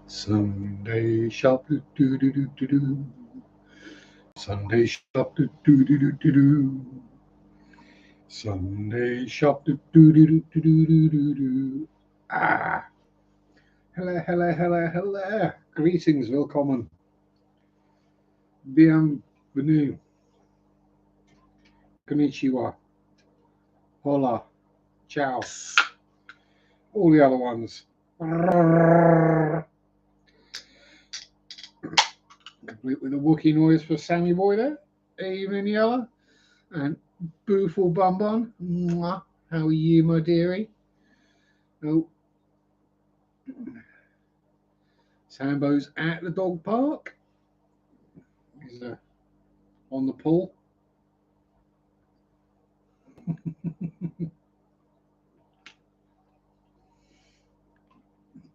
Sunday shop do do do do do do. Sunday shop do do do do do do. Sunday shop do do do do do do do do. Ah, hello, hello, hello, hello. Greetings, willkommen. Bienvenue. Konnichiwa. Hola. Ciao. All the other ones. Complete with a Wookiee noise for Sammy Boy there. Evening, Yella. And Booful Bum Bum. Mwah. How are you, my dearie? Oh, Sambo's at the dog park. He's on the pool.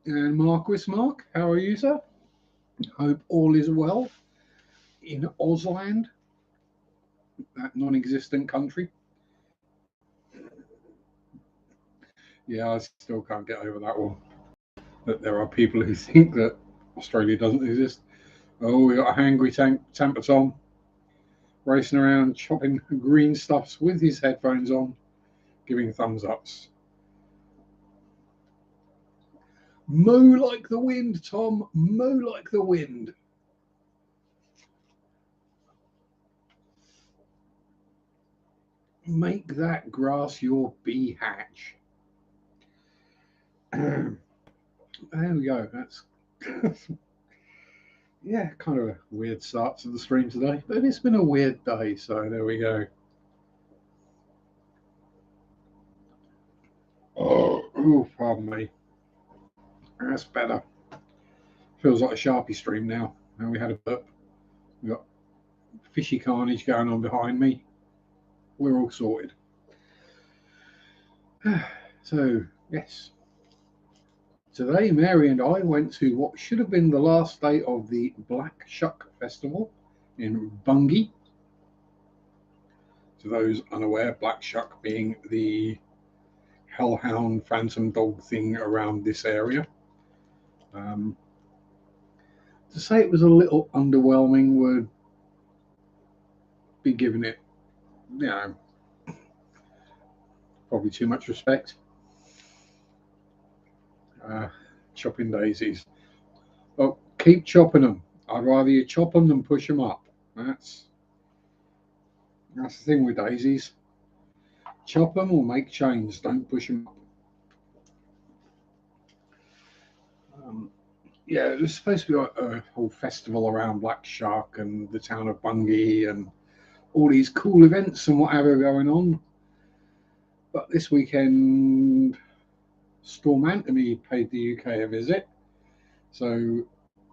And Marquis Mark, how are you, sir? Hope all is well in Ausland, that non-existent country. Yeah, I still can't get over that one. That there are people who think that Australia doesn't exist. Oh, we got a hangry Tampa Tom racing around chopping green stuffs with his headphones on, giving thumbs ups. Mow like the wind, Tom. Mow like the wind. Make that grass your bee hatch. There we go. That's yeah, kind of a weird start to the stream today, but it's been a weird day, so there we go. Oh, pardon me. That's better. Feels like a Sharpie stream now. Now we had a burp. We got fishy carnage going on behind me. We're all sorted. So, yes. Today, Mary and I went to what should have been the last day of the Black Shuck Festival in Bungie. To those unaware, Black Shuck being the hellhound phantom dog thing around this area. To say it was a little underwhelming would be giving it, probably too much respect. Chopping daisies. Well, keep chopping them. I'd rather you chop them than push them up. That's the thing with daisies. Chop them or make chains. Don't push them up. Yeah, there's supposed to be a whole festival around Black Shark and the town of Bungie and all these cool events and whatever going on. But this weekend, Storm Anthony paid the UK a visit. So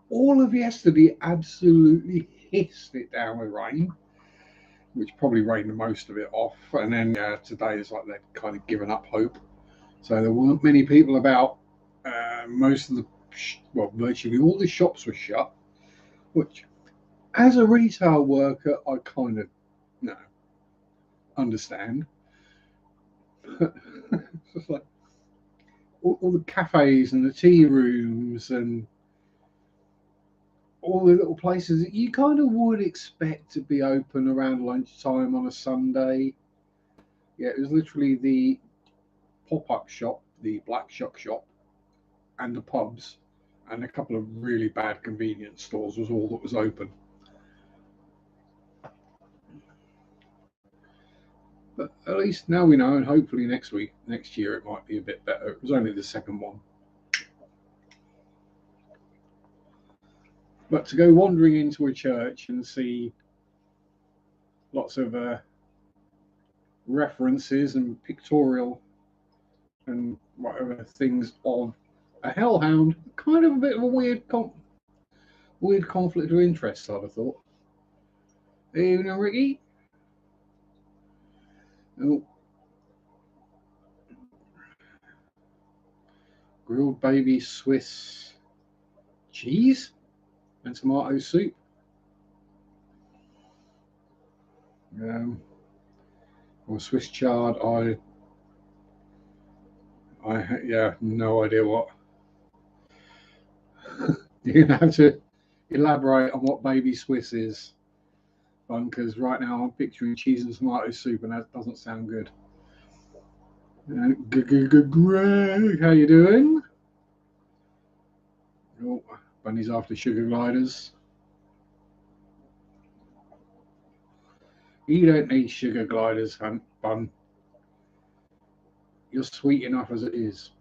all of yesterday absolutely hissed it down with rain, which probably rained most of it off. And then today is like they've kind of given up hope. So there weren't many people about. Most of virtually all the shops were shut, which, as a retail worker, I kind of understand. It's like all the cafes and the tea rooms and all the little places that you kind of would expect to be open around lunchtime on a Sunday. Yeah, it was literally the pop-up shop, the Black Shuck shop, and the pubs, and a couple of really bad convenience stores was all that was open. But at least now we know, and hopefully next year, it might be a bit better. It was only the second one. But to go wandering into a church and see lots of references and pictorial and whatever things of a hellhound, kind of a bit of a weird conflict of interest, I'd have thought. Evening, Ricky. Oh. Grilled baby Swiss cheese and tomato soup. Or Swiss chard. I no idea what. You're gonna have to elaborate on what baby Swiss is, because right now I'm picturing cheese and tomato soup, and that doesn't sound good. Greg, how you doing? Oh, Bunny's after sugar gliders. You don't need sugar gliders, Bun. You're sweet enough as it is.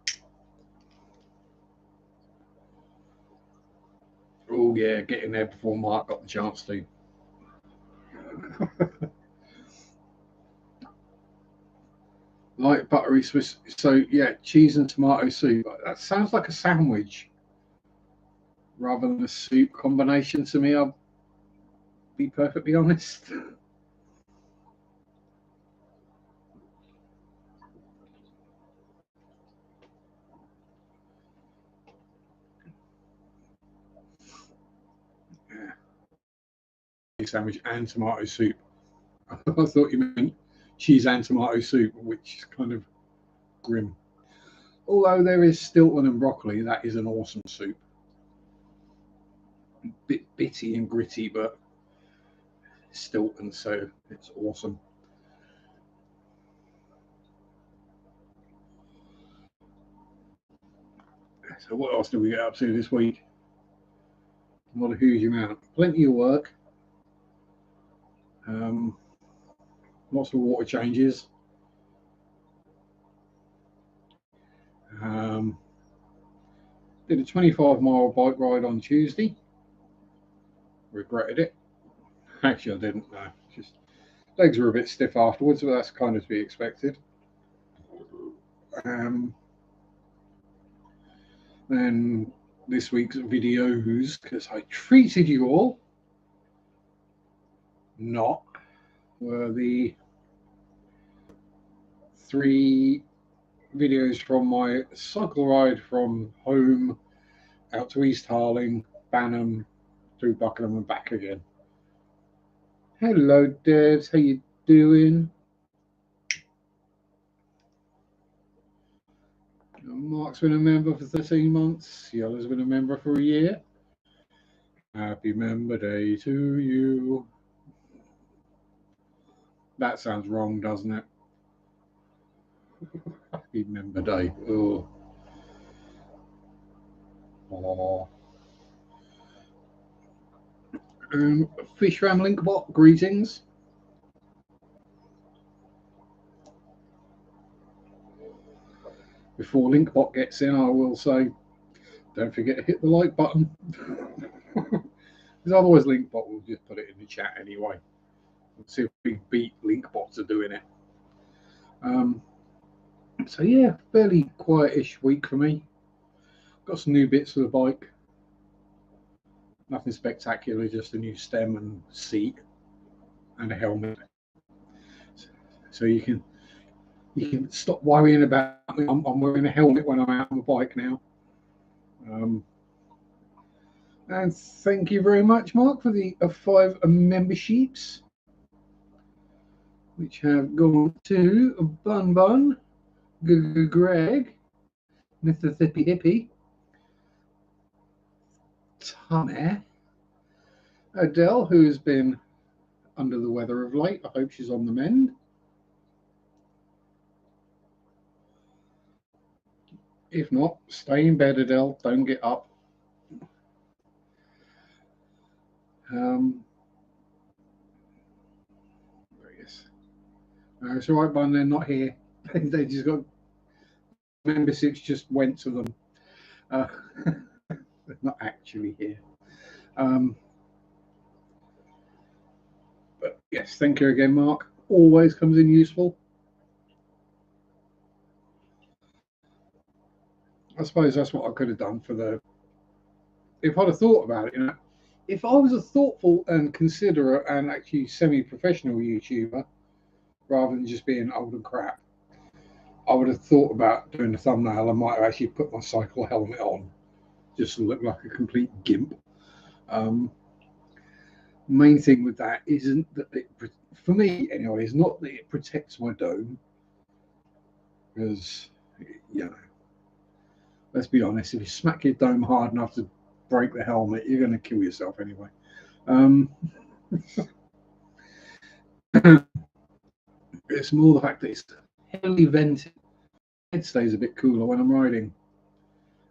Oh yeah, get in there before Mark got the chance to. Light buttery Swiss. So yeah, cheese and tomato soup. That sounds like a sandwich rather than a soup combination to me. I'll be perfectly honest. Yeah. Sandwich and tomato soup. I thought you meant cheese and tomato soup, which is kind of grim. Although there is Stilton and broccoli, that is an awesome soup. A bit bitty and gritty, but Stilton, so it's awesome. So what else did we get up to this week? Not a huge amount. Plenty of work. Lots of water changes. Did a 25-mile bike ride on Tuesday. Regretted it. Actually, I didn't. No, just legs were a bit stiff afterwards, but that's kind of to be expected. Then this week's videos, because I treated you all, not, were the 3 videos from my cycle ride from home out to East Harling, Banham, through Buckingham and back again. Hello, Debs. How you doing? Mark's been a member for 13 months. Yella's been a member for a year. Happy Member Day to you. That sounds wrong, doesn't it? Happy Member Day. Oh. Oh. Fish Ram Linkbot, greetings. Before Linkbot gets in, I will say, don't forget to hit the like button. Because otherwise Linkbot will just put it in the chat anyway. Let's see if we beat Linkbot to doing it. So yeah, fairly quietish week for me. Got some new bits for the bike. Nothing spectacular, just a new stem and seat and a helmet. So you can stop worrying about me. I'm wearing a helmet when I'm out on the bike now. And thank you very much, Mark, for the 5 memberships, which have gone to Bun, Greg, Mr. Thippy Hippie, Tommy, Adele, who's been under the weather of late. I hope she's on the mend. If not, stay in bed, Adele. Don't get up. It's all right, Bun. They're not here. They just got memberships. Just went to them. They're not actually here. But yes, thank you again, Mark. Always comes in useful. I suppose that's what I could have done for the. If I'd have thought about it, if I was a thoughtful and considerate and actually semi-professional YouTuber, rather than just being old and crap, I would have thought about doing the thumbnail. I might have actually put my cycle helmet on, just to look like a complete gimp. Main thing with that isn't that it, for me anyway, is not that it protects my dome, because let's be honest, if you smack your dome hard enough to break the helmet, you're going to kill yourself anyway. It's more the fact that it's heavily vented. Head stays a bit cooler when I'm riding.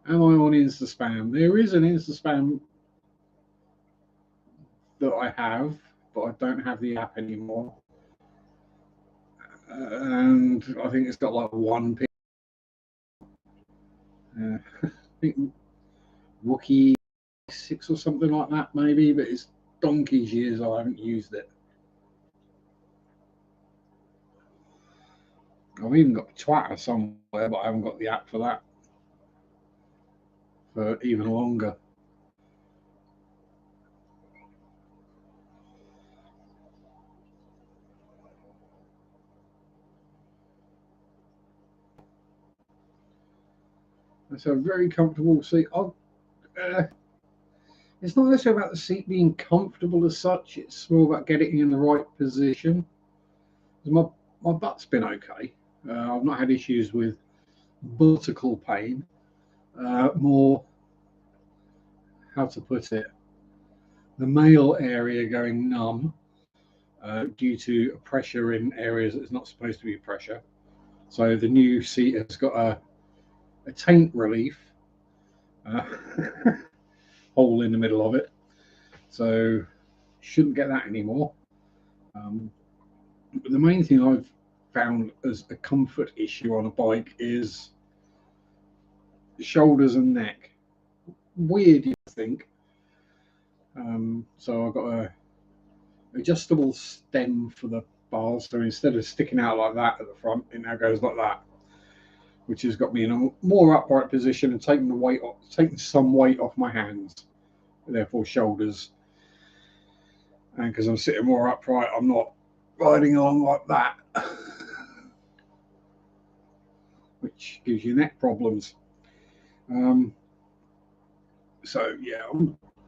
Am I on Insta-Spam? There is an Insta-Spam that I have, but I don't have the app anymore. And I think it's got like one picture. I think Wookie 6 or something like that, maybe, but it's donkey's years I haven't used it. I've even got Twitter somewhere, but I haven't got the app for that for even longer. It's a very comfortable seat. It's not necessarily about the seat being comfortable as such. It's more about getting in the right position. My butt's been okay. I've not had issues with vertical pain. More, how to put it, the male area going numb due to pressure in areas that's not supposed to be pressure. So the new seat has got a taint relief hole in the middle of it. So shouldn't get that anymore. But the main thing I've found as a comfort issue on a bike is shoulders and neck. Weird, you think. So I've got a adjustable stem for the bars. So instead of sticking out like that at the front, it now goes like that, which has got me in a more upright position and taking some weight off my hands, therefore shoulders. And because I'm sitting more upright, I'm not riding along like that, which gives you neck problems. So yeah,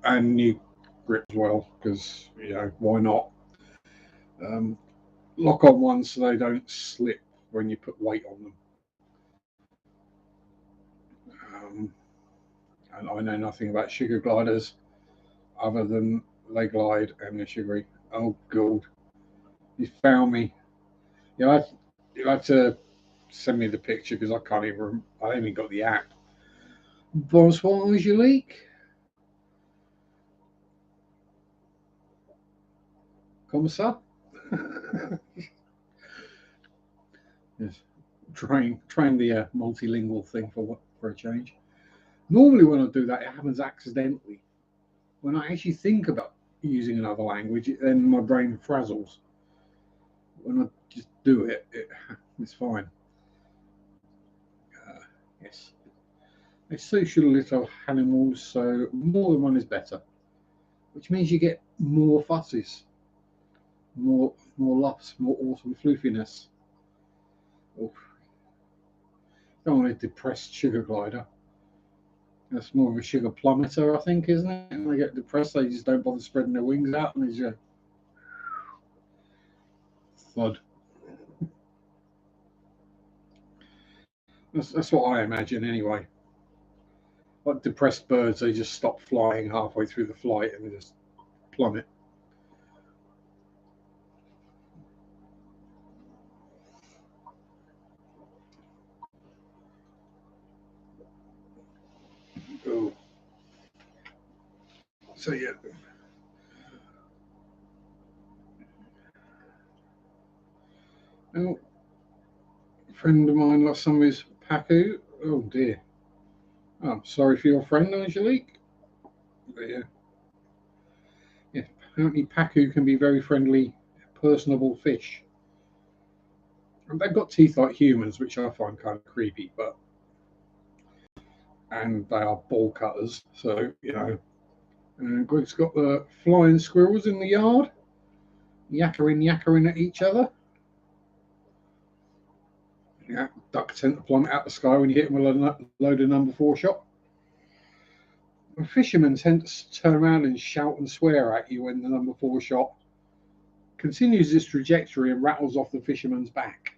and new grip as well, because why not? Lock on ones so they don't slip when you put weight on them. And I know nothing about sugar gliders other than they glide and they're sugary. Oh god, you found me. You had to send me the picture because I can't even. I haven't even got the app. Bonsoir, Angelique. Comme ça? Yes. Trying the multilingual thing for a change. Normally, when I do that, it happens accidentally. When I actually think about using another language, then my brain frazzles. When I just do it, it's fine. Yes. They're social little animals, so more than one is better. Which means you get more fusses, more luffs, more awesome floofiness. Oh, don't want a depressed sugar glider. That's more of a sugar plummeter, I think, isn't it? And they get depressed, they just don't bother spreading their wings out, and they just thud. That's what I imagine, anyway. Like depressed birds, they just stop flying halfway through the flight and just plummet. Oh. So yeah. Oh, a friend of mine lost some of his Pacu. Oh dear. Oh, I'm sorry for your friend, Angelique. But yeah. Apparently Pacu can be very friendly, personable fish. And they've got teeth like humans, which I find kind of creepy, and they are ball cutters. So and Greg's got the flying squirrels in the yard, yakkering at each other. Yeah, ducks tend to plummet out the sky when you hit them with a load of number 4 shot. And fishermen tend to turn around and shout and swear at you when the number 4 shot continues this trajectory and rattles off the fisherman's back.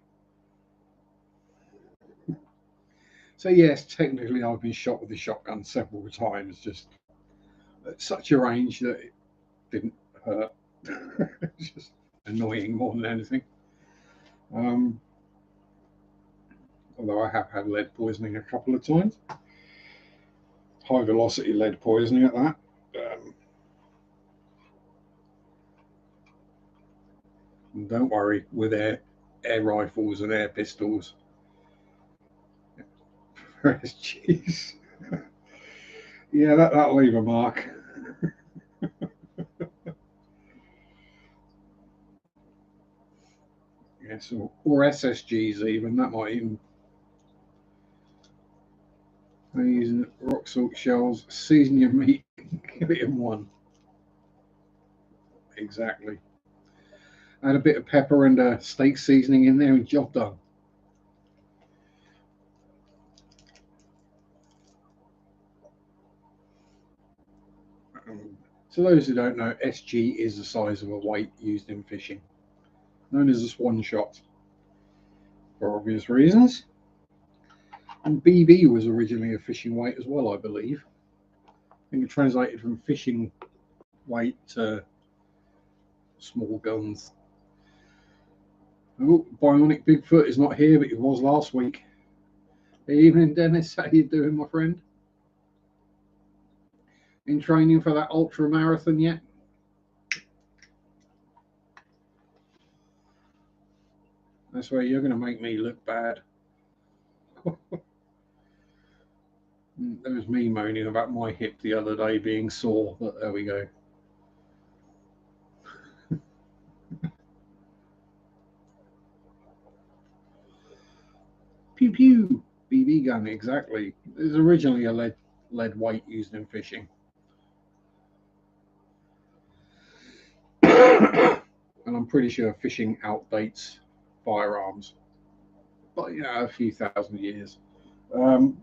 So yes, technically I've been shot with a shotgun several times, just at such a range that it didn't hurt. It's just annoying more than anything. Although I have had lead poisoning a couple of times. High velocity lead poisoning at that. Don't worry, with air rifles and air pistols. Jeez. Yeah, that'll leave a mark. Yes, or SSGs even. That might even. They're using rock salt shells, season your meat, give it in one. Exactly. Add a bit of pepper and a steak seasoning in there and job done. To those who don't know, SG is the size of a weight used in fishing, known as a swan shot, for obvious reasons. And BB was originally a fishing weight as well, I believe. I think it translated from fishing weight to small guns. Oh, Bionic Bigfoot is not here, but he was last week. Hey, evening, Dennis. How you doing, my friend? In training for that ultra marathon yet? That's where you're going to make me look bad. There was me moaning about my hip the other day being sore, but there we go. Pew pew. BB gun, exactly. It was originally a lead weight used in fishing. And I'm pretty sure fishing outdates firearms by a few thousand years. Although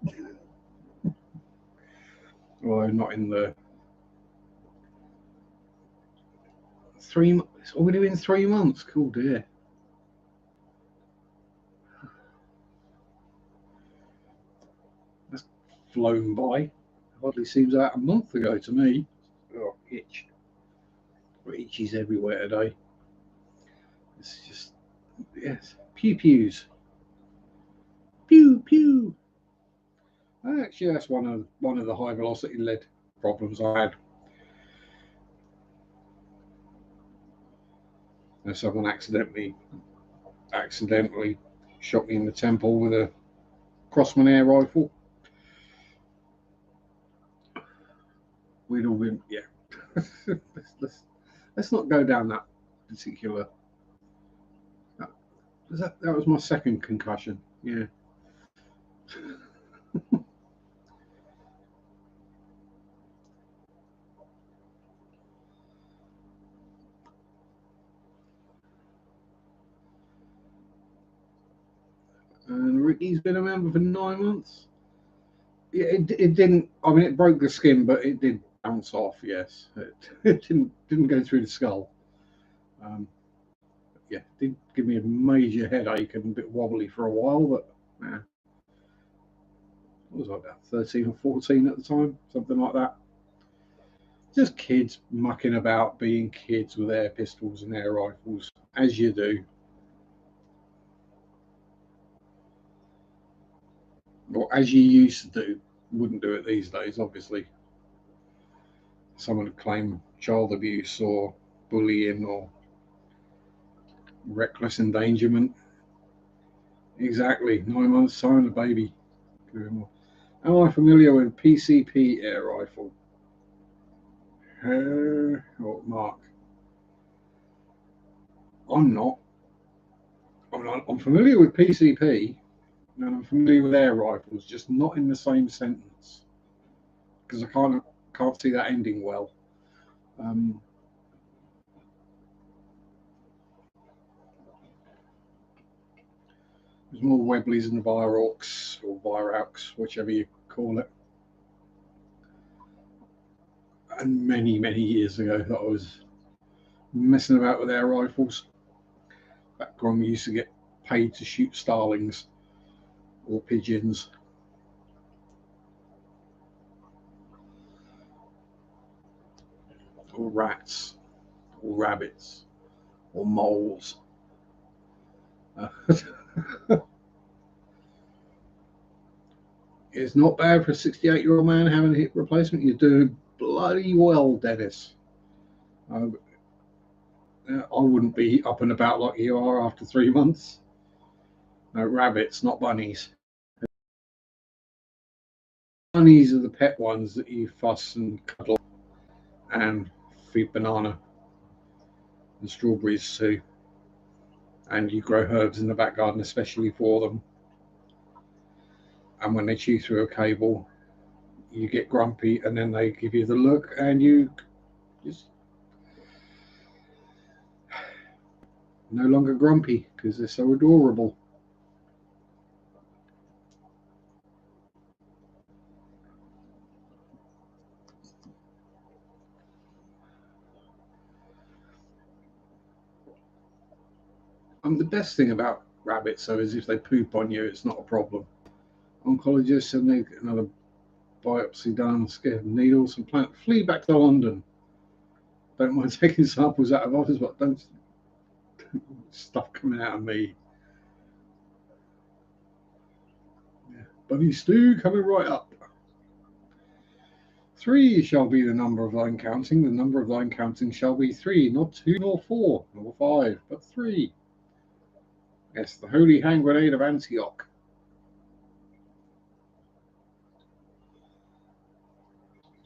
not in the 3 months. It's already been 3 months. Cool dear. That's flown by. Hardly seems like a month ago to me. Oh, itch. Itches everywhere today. It's just, yes, pew pews. Pew pew. Actually, that's one of the high velocity lead problems I had. And someone accidentally shot me in the temple with a Crossman air rifle. We'd all been, yeah. let's not go down that particular. That was my second concussion. Yeah. And Ricky's been a member for 9 months. Yeah, it didn't. I mean, it broke the skin, but it did bounce off. Yes, it didn't go through the skull. Yeah, it did give me a major headache and a bit wobbly for a while, but yeah. What was I, about 13 or 14 at the time, something like that. Just kids mucking about, being kids with air pistols and air rifles, as you do. Or as you used to do. Wouldn't do it these days, obviously. Someone would claim child abuse or bullying or reckless endangerment. Exactly. 9 months time, the baby. Am I familiar with PCP air rifle? Oh, Mark. I'm not. I'm familiar with PCP and I'm familiar with air rifles, just not in the same sentence because I can't see that ending well. There's more Webleys and Virox or Virox, whichever you call it. And many years ago that I was messing about with air rifles. Back when we used to get paid to shoot starlings or pigeons. or rats, or rabbits, or moles. It's not bad for a 68-year-old man having a hip replacement. You're doing bloody well, Dennis. I wouldn't be up and about like you are after 3 months. No, rabbits, not bunnies. Bunnies are the pet ones that you fuss and cuddle and feed banana and strawberries too. And you grow herbs in the back garden especially for them. And when they chew through a cable, you get grumpy and then they give you the look and you just no longer grumpy because they're so adorable. The best thing about rabbits, though, is if they poop on you, it's not a problem. Oncologists and they get another biopsy done, scared needles, and flee back to London. Don't mind taking samples out of others, but don't stuff coming out of me. Yeah. Bunny stew coming right up. 3 shall be the number of thine counting. The number of thine counting shall be 3, not 2, nor 4, nor 5, but 3. Yes, the holy hand grenade of Antioch.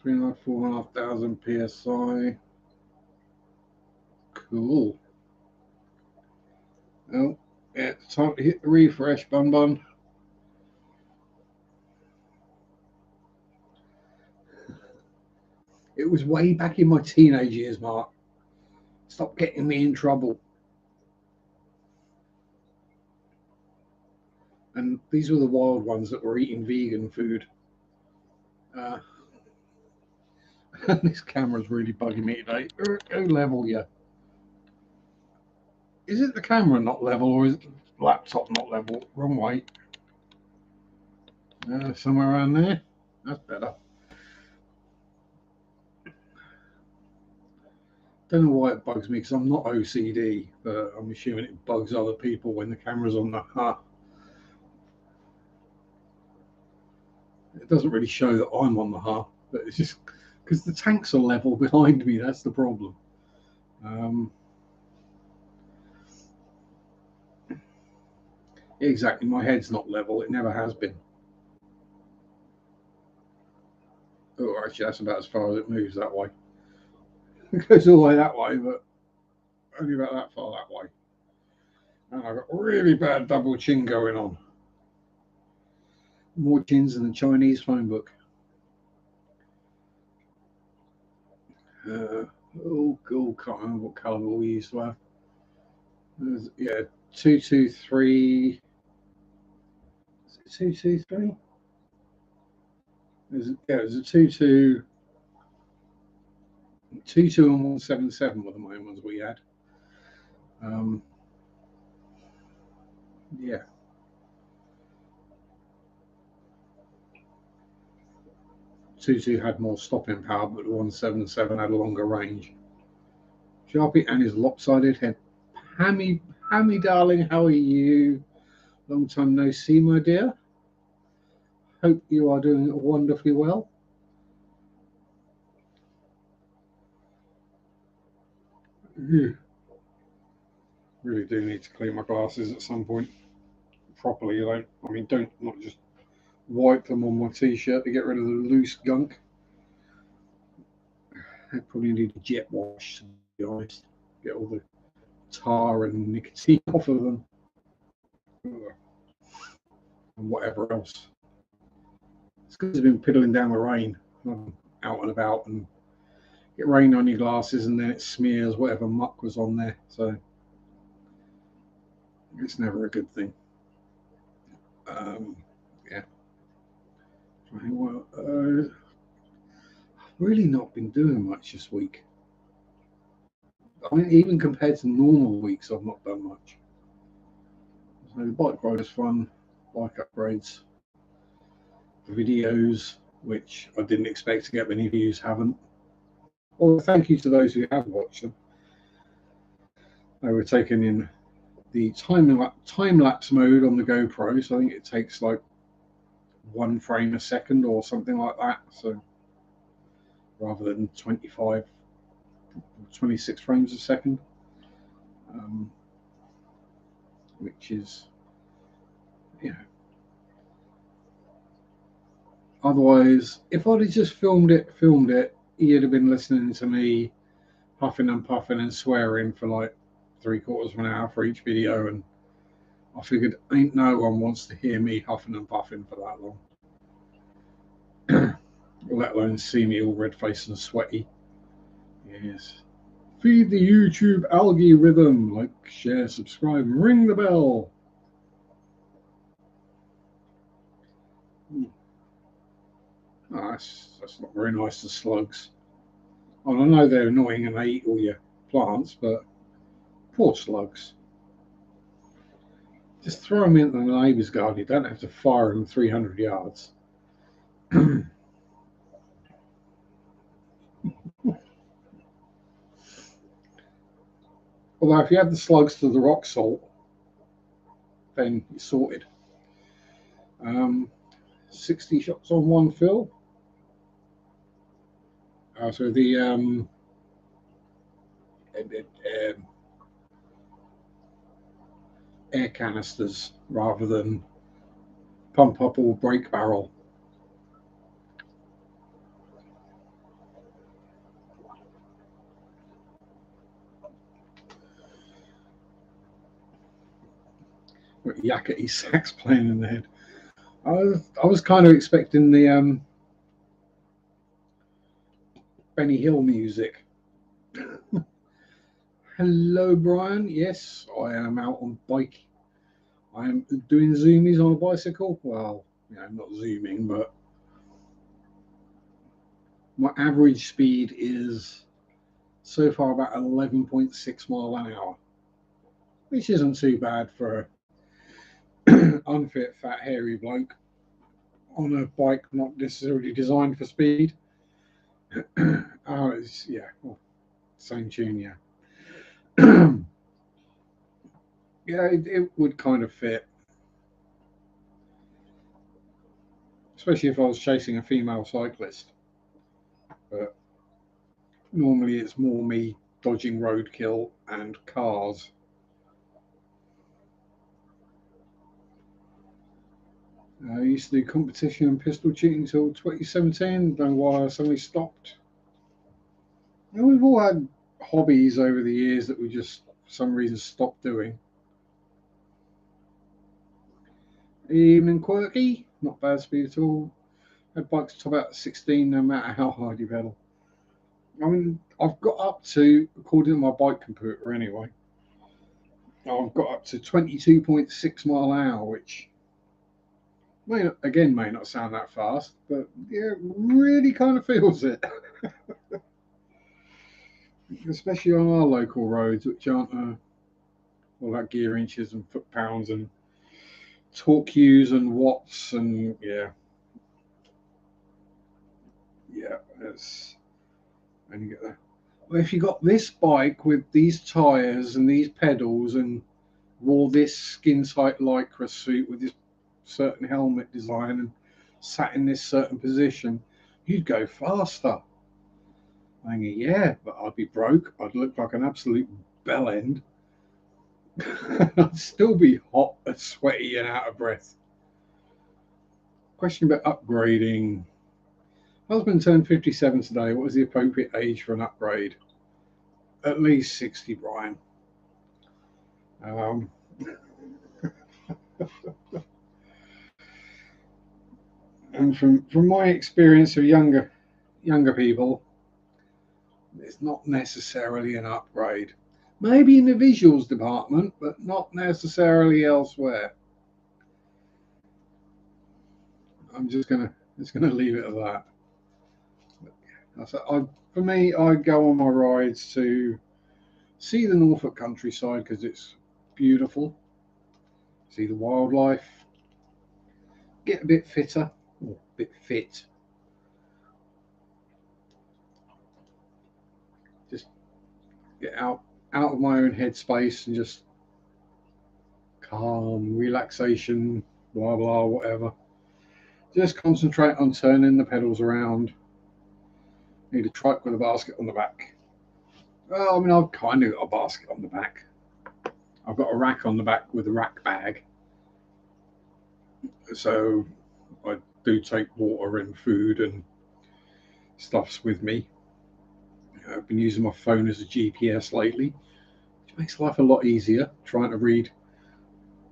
3,500, 4,500 psi. Cool. Oh, yeah, it's time to hit the refresh, Bun Bun. It was way back in my teenage years, Mark. Stop getting me in trouble. And these were the wild ones that were eating vegan food. This camera's really bugging me today. Go level, yeah. Is it the camera not level or is it the laptop not level? Wrong way. Somewhere around there. That's better. Don't know why it bugs me because I'm not OCD, but I'm assuming it bugs other people when the camera's on the It doesn't really show that I'm on the but it's just because the tanks are level behind me. That's the problem. Exactly, my head's not level. It never has been. Oh, actually, that's about as far as it moves that way. It goes all the way that way, but only about that far that way. And I've got really bad double chin going on. More chins than the Chinese phone book. Can't remember what colour we used to have. Yeah, 223. Is it 223? It was a 22 and 177 were the main ones we had. Yeah. 22 had more stopping power, but the 177 had a longer range. Sharpe and his lopsided head. Hammy, darling, how are you? Long time no see, my dear. Hope you are doing wonderfully well. Really do need to clean my glasses at some point properly. Don't not just wipe them on my t-shirt to get rid of the loose gunk. I probably need a jet wash, to be honest. Get all the tar and nicotine off of them. And whatever else. It's because I've been piddling down the rain. I'm out and about and get rain on your glasses and then it smears whatever muck was on there. So it's never a good thing. Yeah. Well, I've really not been doing much this week. I mean, even compared to normal weeks, I've not done much. So the bike ride is fun, bike upgrades, videos, which I didn't expect to get many views, haven't. Well, thank you to those who have watched them. They were taken in the time lapse mode on the GoPro, so I think it takes like 1 frame a second or something like that. So rather than 25, 26 frames a second, which is, you know, otherwise, if I'd have just filmed it, you'd have been listening to me huffing and puffing and swearing for like 3/4 of an hour for each video, and I figured ain't no one wants to hear me huffing and puffing for that long, let alone see me all red-faced and sweaty. Yes. Feed the YouTube algae rhythm. Like, share, subscribe, and ring the bell. Oh, that's not very nice to slugs. And I know they're annoying and they eat all your plants, but poor slugs. Just throw them into the neighbour's garden. You don't have to fire them 300 yards. Although if you add the slugs to the rock salt, then you're sorted. 60 shots on one fill. So the air canisters rather than pump up or break barrel. Yakety sax playing in the head. I was kind of expecting the Benny Hill music. Hello, Brian. Yes, I am out on bike. I am doing zoomies on a bicycle. Well, I'm not zooming, but my average speed is so far about 11.6 mile an hour, which isn't too bad for an unfit, fat, hairy bloke on a bike not necessarily designed for speed. Well, same tune, yeah. Yeah, it would kind of fit, especially if I was chasing a female cyclist. But normally it's more me dodging roadkill and cars. I used to do competition and pistol shooting until 2017. Don't know why I suddenly stopped. We've all had hobbies over the years that we just, for some reason, stopped doing. Evening quirky, not bad speed at all. Had bikes top out 16 no matter how hard you pedal. I mean, I've got up to, according to my bike computer anyway, I've got up to 22.6 mile an hour, which may not sound that fast, but yeah, really kind of feels it. Especially on our local roads, which aren't all that gear inches and foot pounds and torque U's and watts, and yeah, it's, and you get that. Well, if you got this bike with these tires and these pedals and wore this skin tight lycra suit with this certain helmet design and sat in this certain position, you'd go faster. I think, yeah, but I'd be broke. I'd look like an absolute bell end. I'd still be hot and sweaty and out of breath. Question about upgrading. Husband turned 57 today. What is the appropriate age for an upgrade? At least 60, Brian. And from my experience of younger people, it's not necessarily an upgrade. Maybe in the visuals department, but not necessarily elsewhere. I'm just gonna leave it at that. For me, I go on my rides to see the Norfolk countryside because it's beautiful. See the wildlife. Get a bit fitter, or a bit fit. Just get out of my own headspace and just calm, relaxation, blah blah, whatever. Just concentrate on turning the pedals around. Need a trike with a basket on the back. Well, I mean, I've kind of got a basket on the back. I've got a rack on the back with a rack bag. So I do take water and food and stuffs with me. I've been using my phone as a GPS lately, which makes life a lot easier, trying to read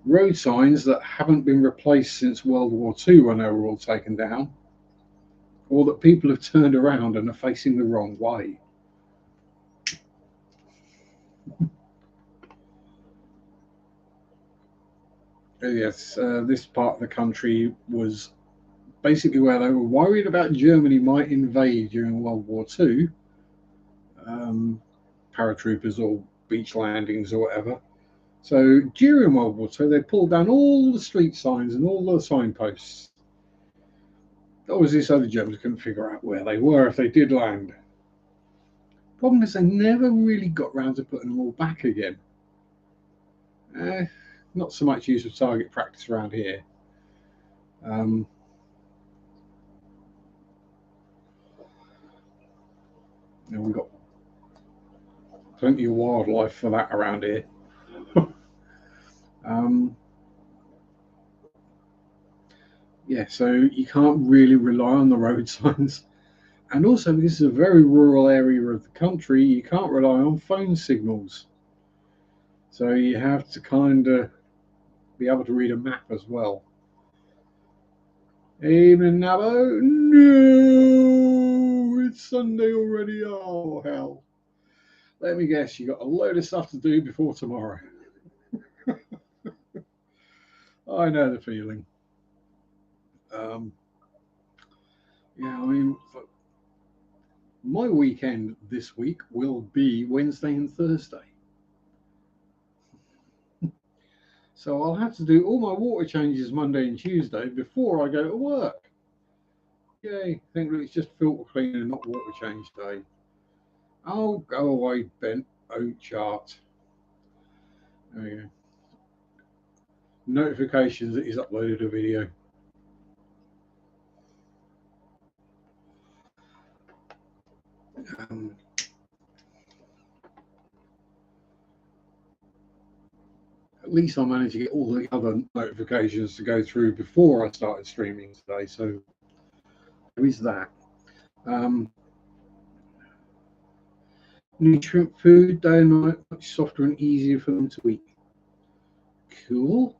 road signs that haven't been replaced since World War II when they were all taken down, or that people have turned around and are facing the wrong way. Yes, this part of the country was basically where they were worried about Germany might invade during World War II, paratroopers or beach landings or whatever. So during World War II, they pulled down all the street signs and all the signposts. Obviously, so the Germans couldn't figure out where they were if they did land. Problem is, they never really got round to putting them all back again. Not so much use of target practice around here. And we've got plenty of wildlife for that around here. Yeah, so you can't really rely on the road signs. And also, because it's a very rural area of the country, you can't rely on phone signals. So you have to kind of be able to read a map as well. Evening, Nabo. No, it's Sunday already. Oh, hell. Let me guess, you got a load of stuff to do before tomorrow. I know the feeling. Yeah, I mean, my weekend this week will be Wednesday and Thursday. So I'll have to do all my water changes Monday and Tuesday before I go to work. Yay, thankfully it's just filter cleaning, not water change day. Oh, go away, bent oat chart. There we go. Notifications that he's uploaded a video. At least I managed to get all the other notifications to go through before I started streaming today, so there is that. Nutrient food day and night, much softer and easier for them to eat. Cool.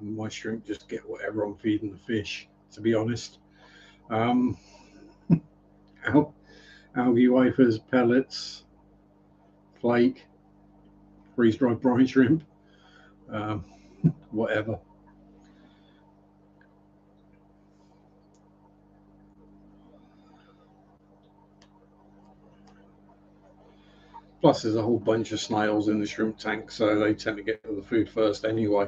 My shrimp just get whatever I'm feeding the fish, to be honest. Algae wafers, pellets, flake, freeze-dried brine shrimp, whatever. Plus, there's a whole bunch of snails in the shrimp tank, so they tend to get to the food first anyway.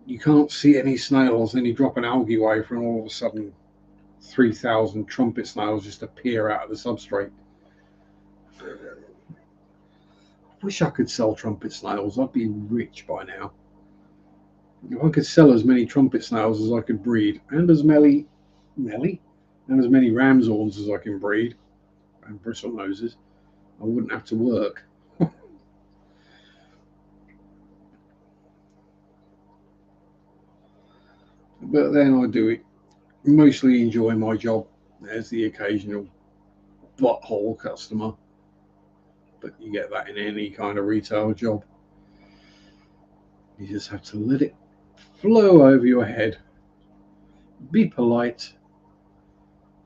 You can't see any snails, then you drop an algae wafer, and all of a sudden 3,000 trumpet snails just appear out of the substrate. I wish I could sell trumpet snails. I'd be rich by now. If I could sell as many trumpet snails as I could breed, and as many ramshorns as I can breed, and bristlenoses, I wouldn't have to work. But then I do it. Mostly enjoy my job. There's the occasional butthole customer, but you get that in any kind of retail job. You just have to let it flow over your head. Be polite.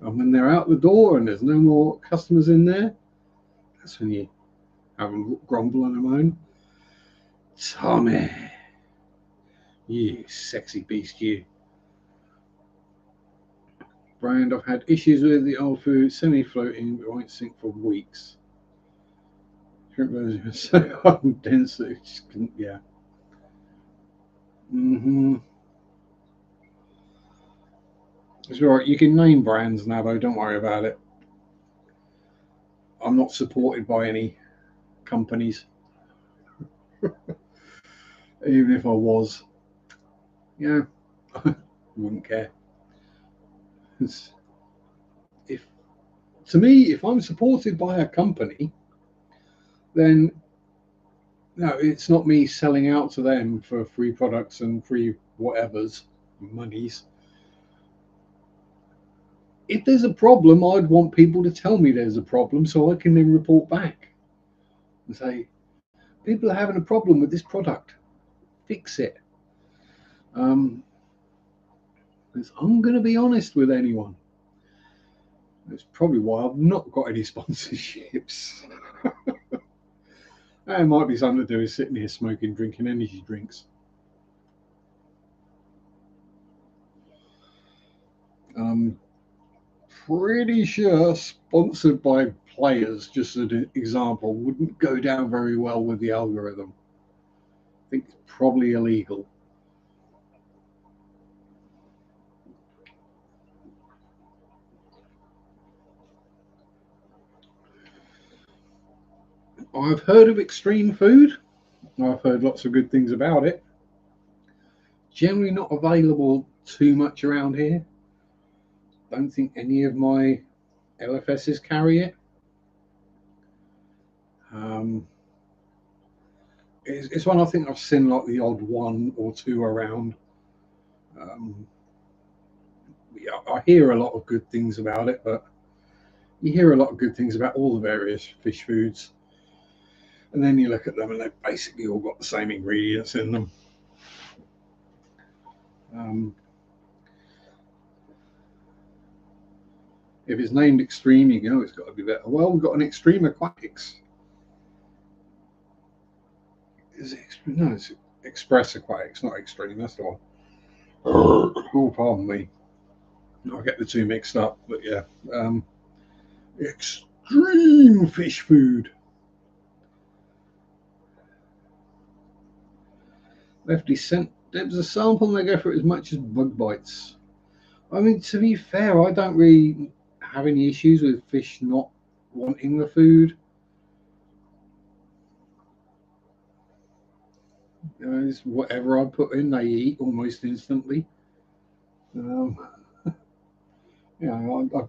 And when they're out the door and there's no more customers in there, that's when you have them grumble and moan. Tommy, you sexy beast, you. Brand, I've had issues with the old food, semi-floating, but won't sink for weeks. Shrimp version is so hot and dense that it just couldn't, yeah. It's all right. You can name brands now, though. Don't worry about it. I'm not supported by any companies, even if I was. Yeah, I wouldn't care. It's, if to me, if I'm supported by a company, then no, it's not me selling out to them for free products and free whatever's monies. If there's a problem, I'd want people to tell me there's a problem so I can then report back and say, people are having a problem with this product. Fix it. Because I'm going to be honest with anyone. That's probably why I've not got any sponsorships. It might be something to do with sitting here smoking, drinking energy drinks. Pretty sure sponsored by players, just as an example, wouldn't go down very well with the algorithm. I think it's probably illegal. I've heard of extreme food. I've heard lots of good things about it. Generally not available too much around here. Don't think any of my LFSs carry it. It's one I think I've seen like the odd one or two around. Yeah, I hear a lot of good things about it, but you hear a lot of good things about all the various fish foods, and then you look at them and they've basically all got the same ingredients in them. If it's named extreme, you go, it's got to be better. Well, we've got an extreme aquatics. Is it extreme? No, it's express aquatics, not extreme. That's the one. Oh, pardon me. I get the two mixed up, but yeah. Extreme fish food. Lefty sent Deb's a sample and they go for it as much as bug bites. I mean, to be fair, I don't really have any issues with fish not wanting the food. It's whatever I put in, they eat almost instantly. I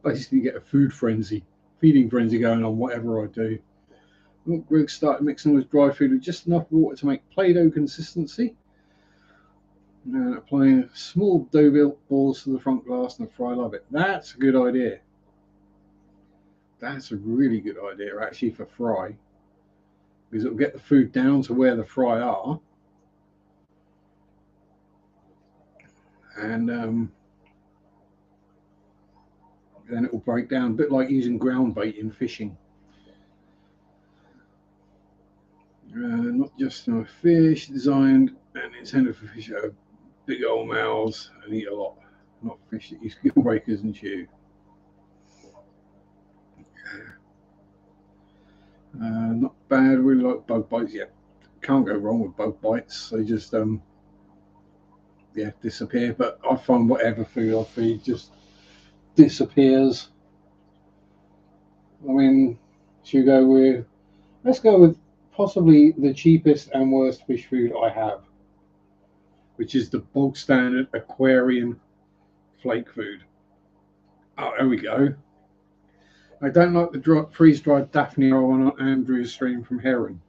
basically get a feeding frenzy going on whatever I do. Greg started mixing with dry food with just enough water to make Play-Doh consistency. And applying small dough balls to the front glass and the fry love it. That's a good idea. That's a really good idea, actually, for fry. Because it'll get the food down to where the fry are. And then it will break down, a bit like using ground bait in fishing. Not just a fish designed and intended for fish that have big old mouths and eat a lot, not fish that use gill breakers and chew. Not bad, really like bug bites. Yeah, can't go wrong with bug bites. They just disappear. But I find whatever food I feed just disappears. I mean, let's go with possibly the cheapest and worst fish food I have, which is the bog standard aquarium flake food. Oh, there we go. I don't like the freeze-dried Daphnia on Andrew's stream from Heron.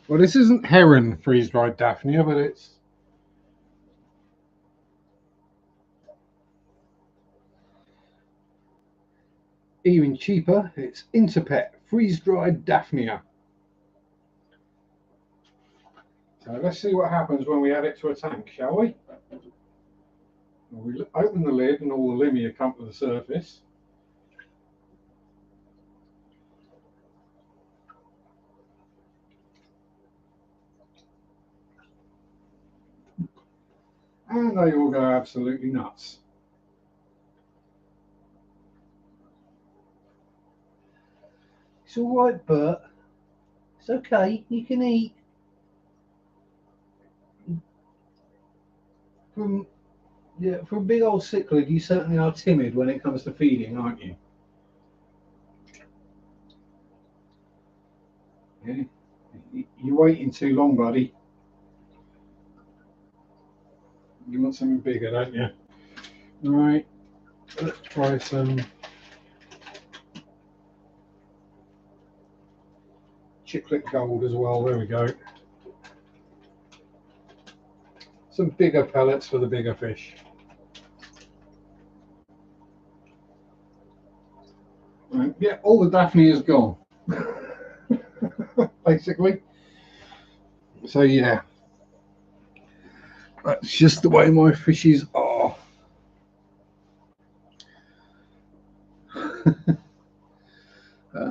Well, this isn't Heron freeze-dried Daphnia, but it's even cheaper. It's Interpet freeze-dried Daphnia. So let's see what happens when we add it to a tank, shall we? We open the lid and all the limia come to the surface. And they all go absolutely nuts. It's all right, Bert. It's okay. You can eat. From Yeah, for a big old cichlid, you certainly are timid when it comes to feeding, aren't you? Yeah. You're waiting too long, buddy. You want something bigger, don't you? All right, let's try some chiclet gold as well. There we go. Some bigger pellets for the bigger fish. Right. Yeah, all the Daphne is gone, basically. So yeah, that's just the way my fishies are.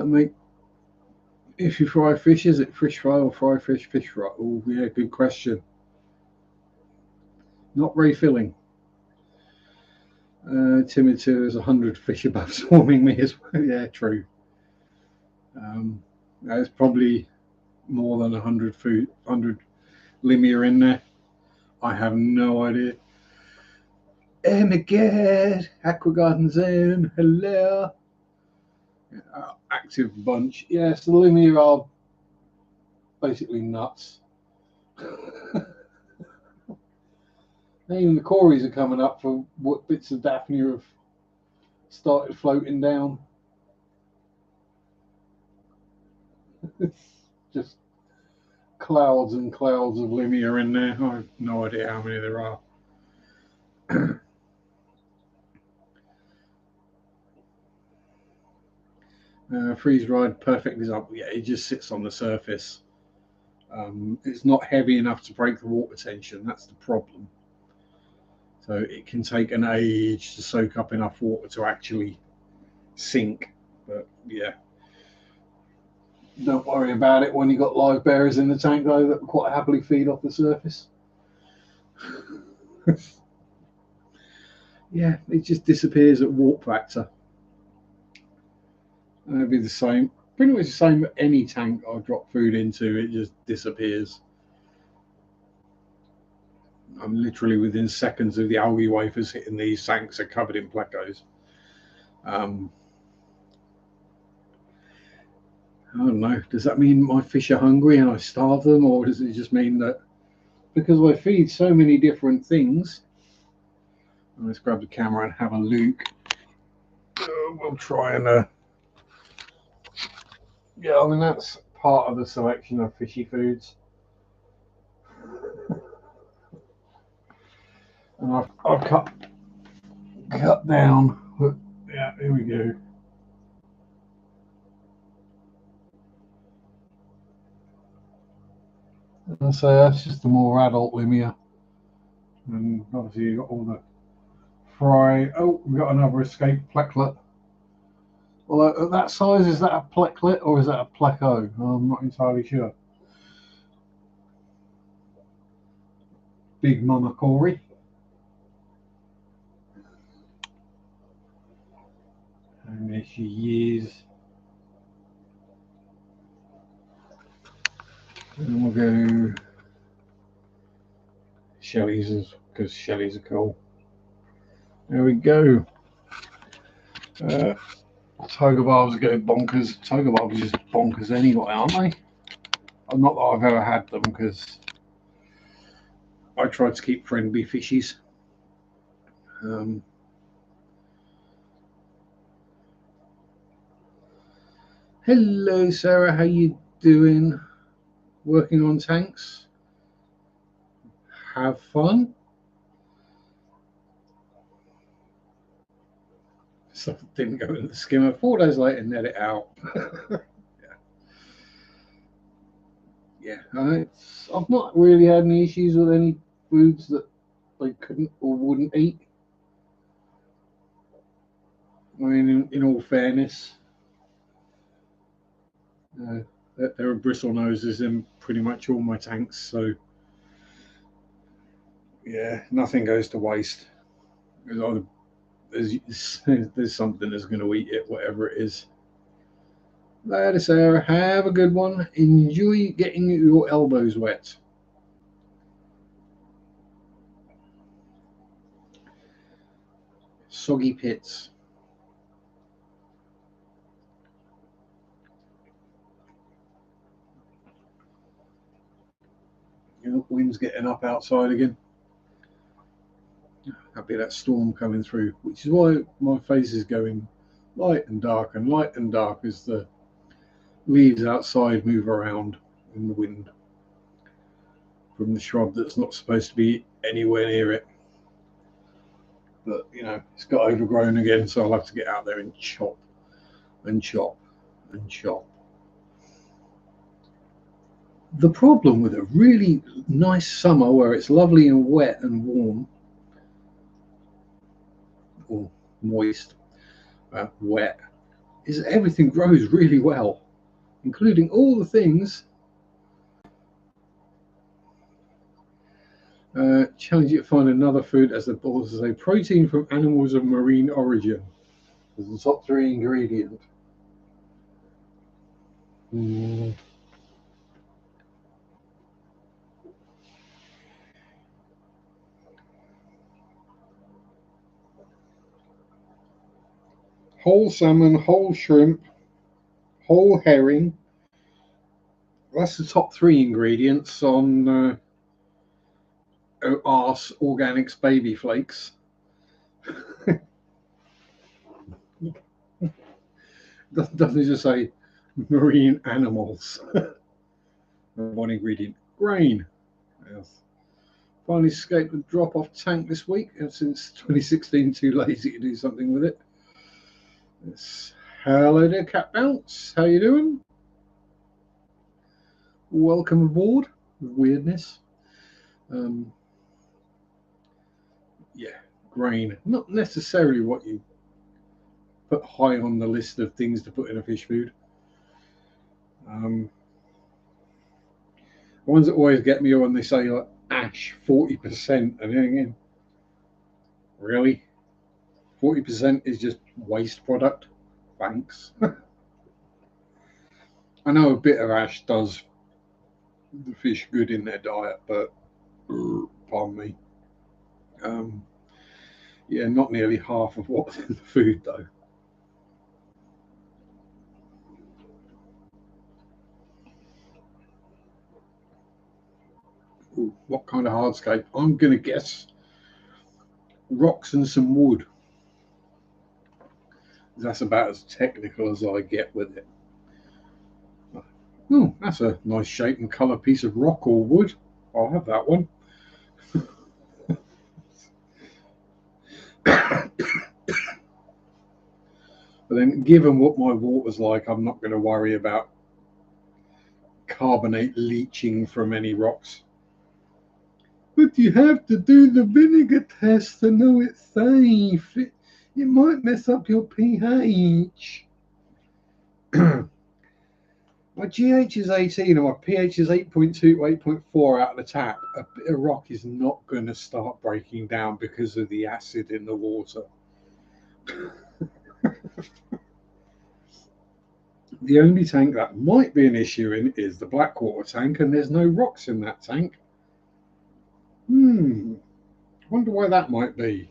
Mate, if you fry fish, is it fish fry or fry fish, fish fry? Oh yeah, good question. Not very filling. Timid too is 100 fish above swarming me as well. Yeah, true. There's probably more than 100 limia in there. I have no idea. Oh my god, Aqua Garden Zone, hello. Active bunch. Yes, the limia are basically nuts. Even the cories are coming up for what bits of Daphne have started floating down. It's just clouds and clouds of limia in there. I have no idea how many there are. Freeze ride, perfect example. Yeah, it just sits on the surface. It's not heavy enough to break the water tension. That's the problem. So it can take an age to soak up enough water to actually sink. But yeah, don't worry about it when you've got live bearers in the tank though that quite happily feed off the surface. Yeah, it just disappears at warp factor. It'll be the same, pretty much the same at any tank I drop food into, it just disappears. I'm literally within seconds of the algae wafers hitting these tanks are covered in plecos. I don't know, does that mean my fish are hungry and I starve them, or does it just mean that because I feed so many different things? Let's grab the camera and have a look. We'll try and yeah, I mean that's part of the selection of fishy foods. And I've cut down. But yeah, here we go. And so that's just the more adult limia. And obviously you've got all the fry. Oh, we've got another escaped pleclet. Well, at that size, is that a pleclet or is that a pleco? I'm not entirely sure. Big Mama Cory. And there she is. And we'll go Shelly's because Shelly's are cool. There we go. Tiger barbs are going bonkers. Tiger barbs are just bonkers anyway, aren't they? Not that I've ever had them because I tried to keep friendly fishies. Hello, Sarah. How you doing? Working on tanks? Have fun. Stuff didn't go in the skimmer. 4 days later, net it out. Yeah. I've not really had any issues with any foods that they couldn't or wouldn't eat. I mean, in all fairness, there are bristle noses in pretty much all my tanks, so yeah, nothing goes to waste. There's something that's going to eat it, whatever it is. Later, Sarah, have a good one. Enjoy getting your elbows wet. Soggy pits. You know, wind's getting up outside again. Happy that storm coming through, which is why my face is going light and dark as the leaves outside move around in the wind from the shrub that's not supposed to be anywhere near it. But you know, it's got overgrown again, so I'll have to get out there and chop and chop and chop. The problem with a really nice summer where it's lovely and wet and warm, or moist, wet, is that everything grows really well, including all the things. Challenge you to find another food as a protein from animals of marine origin as the top 3 ingredient. Whole salmon, whole shrimp, whole herring. That's the top 3 ingredients on Arse Organics Baby Flakes. Doesn't it just say marine animals? One ingredient, grain. Yes. Finally escaped the drop-off tank this week, and since 2016, too lazy to do something with it. Yes. Hello there, Cat Bounce. How you doing? Welcome aboard. Weirdness. Yeah, grain. Not necessarily what you put high on the list of things to put in a fish food. The ones that always get me are when they say like ash 40%, and again, really, 40% is just waste product. Thanks. I know a bit of ash does the fish good in their diet, but pardon me. Yeah, not nearly half of what's in the food though. Ooh, what kind of hardscape? I'm going to guess rocks and some wood. That's about as technical as I get with it. Oh, that's a nice shape and colour piece of rock or wood. I'll have that one. But then, given what my water's like, I'm not going to worry about carbonate leaching from any rocks. But you have to do the vinegar test to know it's safe. It might mess up your pH. My GH is 18 and my pH is 8.2 to 8.4 out of the tap. A bit of rock is not going to start breaking down because of the acid in the water. The only tank that might be an issue in is the Blackwater tank, and there's no rocks in that tank. Wonder why that might be.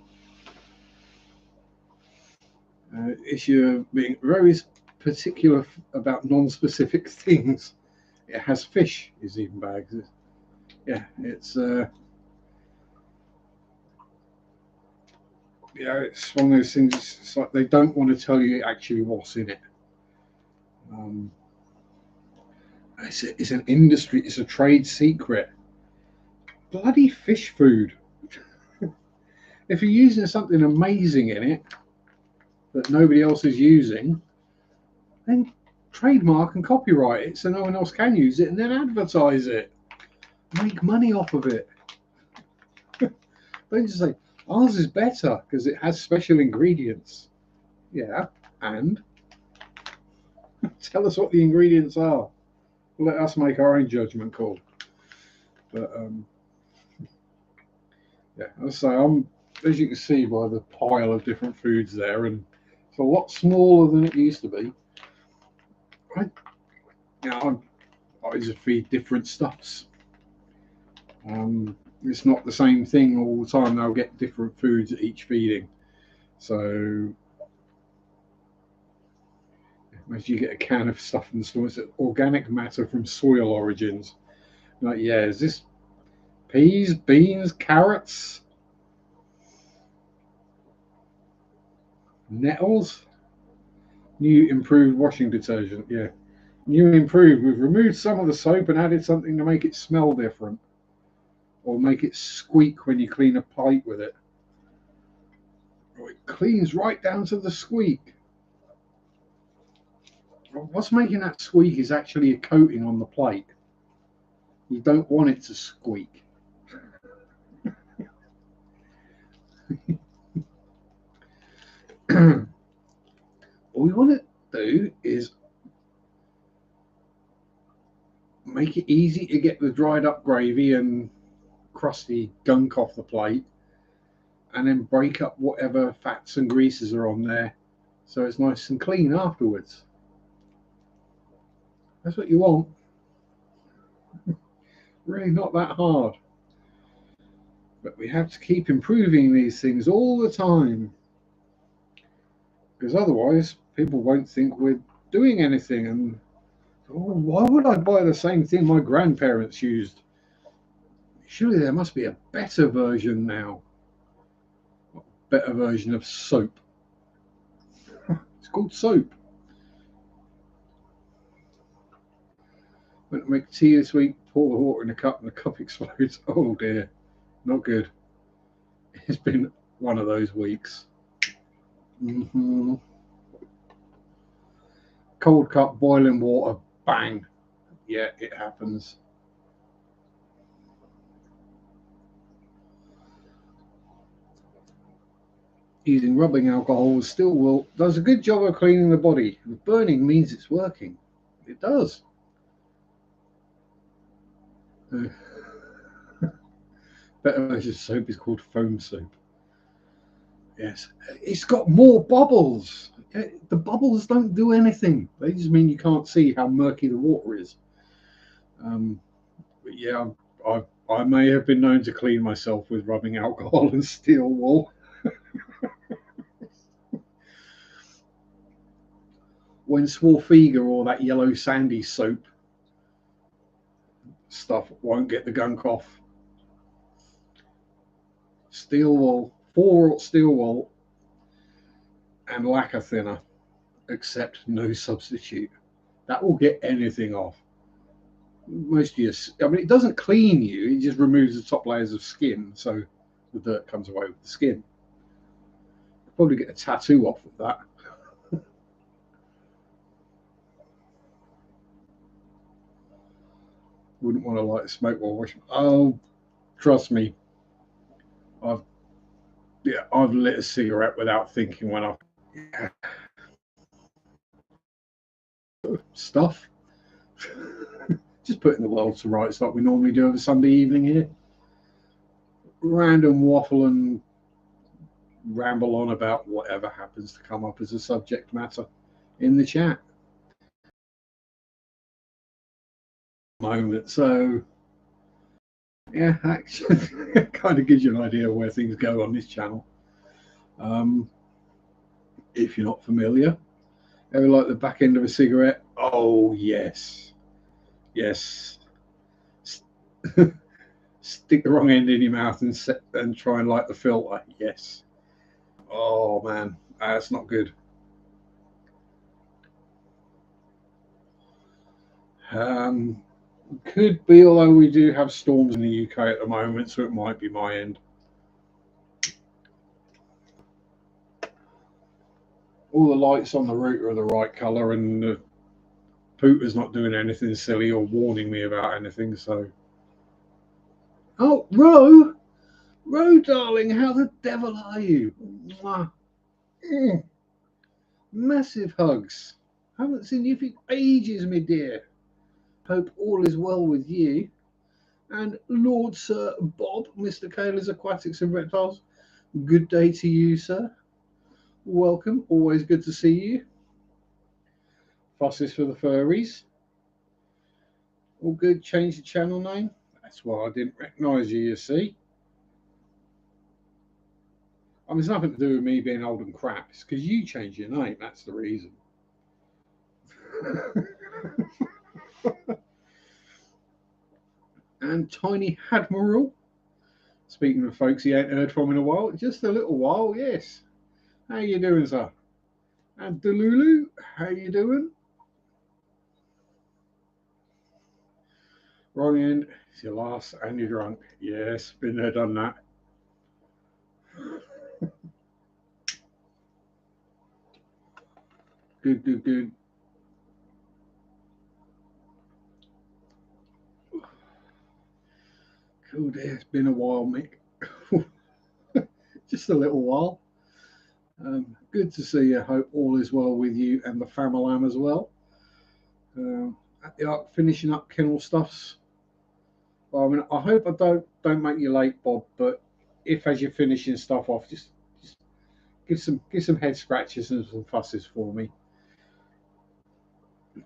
Issue of being very particular about non-specific things. It has fish is even bad. Yeah, it's it's one of those things. It's like they don't want to tell you actually what's in it. It's an industry. It's a trade secret. Bloody fish food. If you're using something amazing in it that nobody else is using, then trademark and copyright it so no one else can use it, and then advertise it. Make money off of it. Don't just say ours is better because it has special ingredients. Yeah, and tell us what the ingredients are. Let us make our own judgment call. But yeah, as I say, as you can see by the pile of different foods there, and it's a lot smaller than it used to be. I just feed different stuffs. It's not the same thing all the time. They'll get different foods at each feeding. So imagine you get a can of stuff from the store, it's organic matter from soil origins. Like, yeah, is this peas, beans, carrots, nettles? New improved washing detergent, yeah. New and improved. We've removed some of the soap and added something to make it smell different or make it squeak when you clean a plate with it. Oh, it cleans right down to the squeak. What's making that squeak is actually a coating on the plate. You don't want it to squeak. What we want to do is make it easy to get the dried up gravy and crusty gunk off the plate, and then break up whatever fats and greases are on there so it's nice and clean afterwards. That's what you want. Really not that hard. But we have to keep improving these things all the time, because otherwise people won't think we're doing anything. And oh, why would I buy the same thing my grandparents used? Surely there must be a better version now. Better version of soap. It's called soap. Went to make tea this week, pour the water in a cup and the cup explodes. Oh dear, not good. It's been one of those weeks. Cold cup, boiling water, bang. Yeah, it happens. Using rubbing alcohol still will does a good job of cleaning the body. The burning means it's working. It does. Better version of soap is called foam soap. Yes, it's got more bubbles. The bubbles don't do anything. They just mean you can't see how murky the water is. But yeah, I may have been known to clean myself with rubbing alcohol and steel wool. When Swarfiga or that yellow sandy soap stuff won't get the gunk off. Steel wool, 4 steel wool, and lacquer thinner, except no substitute. That will get anything off. Most of your, I mean, it doesn't clean you, it just removes the top layers of skin, so the dirt comes away with the skin. You'll probably get a tattoo off of that. Wouldn't want to light a smoke while washing. Oh, trust me, I've I've lit a cigarette without thinking when I stuff. Just putting the world to rights like we normally do every Sunday evening here. Random waffle and ramble on about whatever happens to come up as a subject matter in the chat moment. So yeah, actually kind of gives you an idea of where things go on this channel. If you're not familiar, ever like the back end of a cigarette? Oh yes, yes. Stick the wrong end in your mouth and try and light the filter. Yes. Oh man, that's not good. Could be, although we do have storms in the UK at the moment, so it might be my end. All the lights on the router are the right colour, and the pooter's not doing anything silly or warning me about anything. So, oh, Ro, darling, how the devil are you? Mwah. Massive hugs. Haven't seen you for ages, my dear. Hope all is well with you. And Lord Sir Bob, Mr. Kaler's Aquatics and Reptiles, good day to you, sir. Welcome, always good to see you. Fusses for the furries. All good, change the channel name. That's why I didn't recognise you, you see. mean, it's nothing to do with me being old and crap. It's because you changed your name. That's the reason. And Tiny Admiral. Speaking of folks he ain't heard from in a while, just a little while, yes. How you doing, sir? And Delulu, how you doing? Wrong end. It's your last and you're drunk. Yes, been there, done that. Good, good, good. Cool, dear. It's been a while, Mick. Just a little while. Good to see you. Hope all is well with you and the family as well. At the arc, finishing up kennel stuffs. Well, I mean, I hope I don't make you late, Bob. But if as you're finishing stuff off, just give some head scratches and some fusses for me.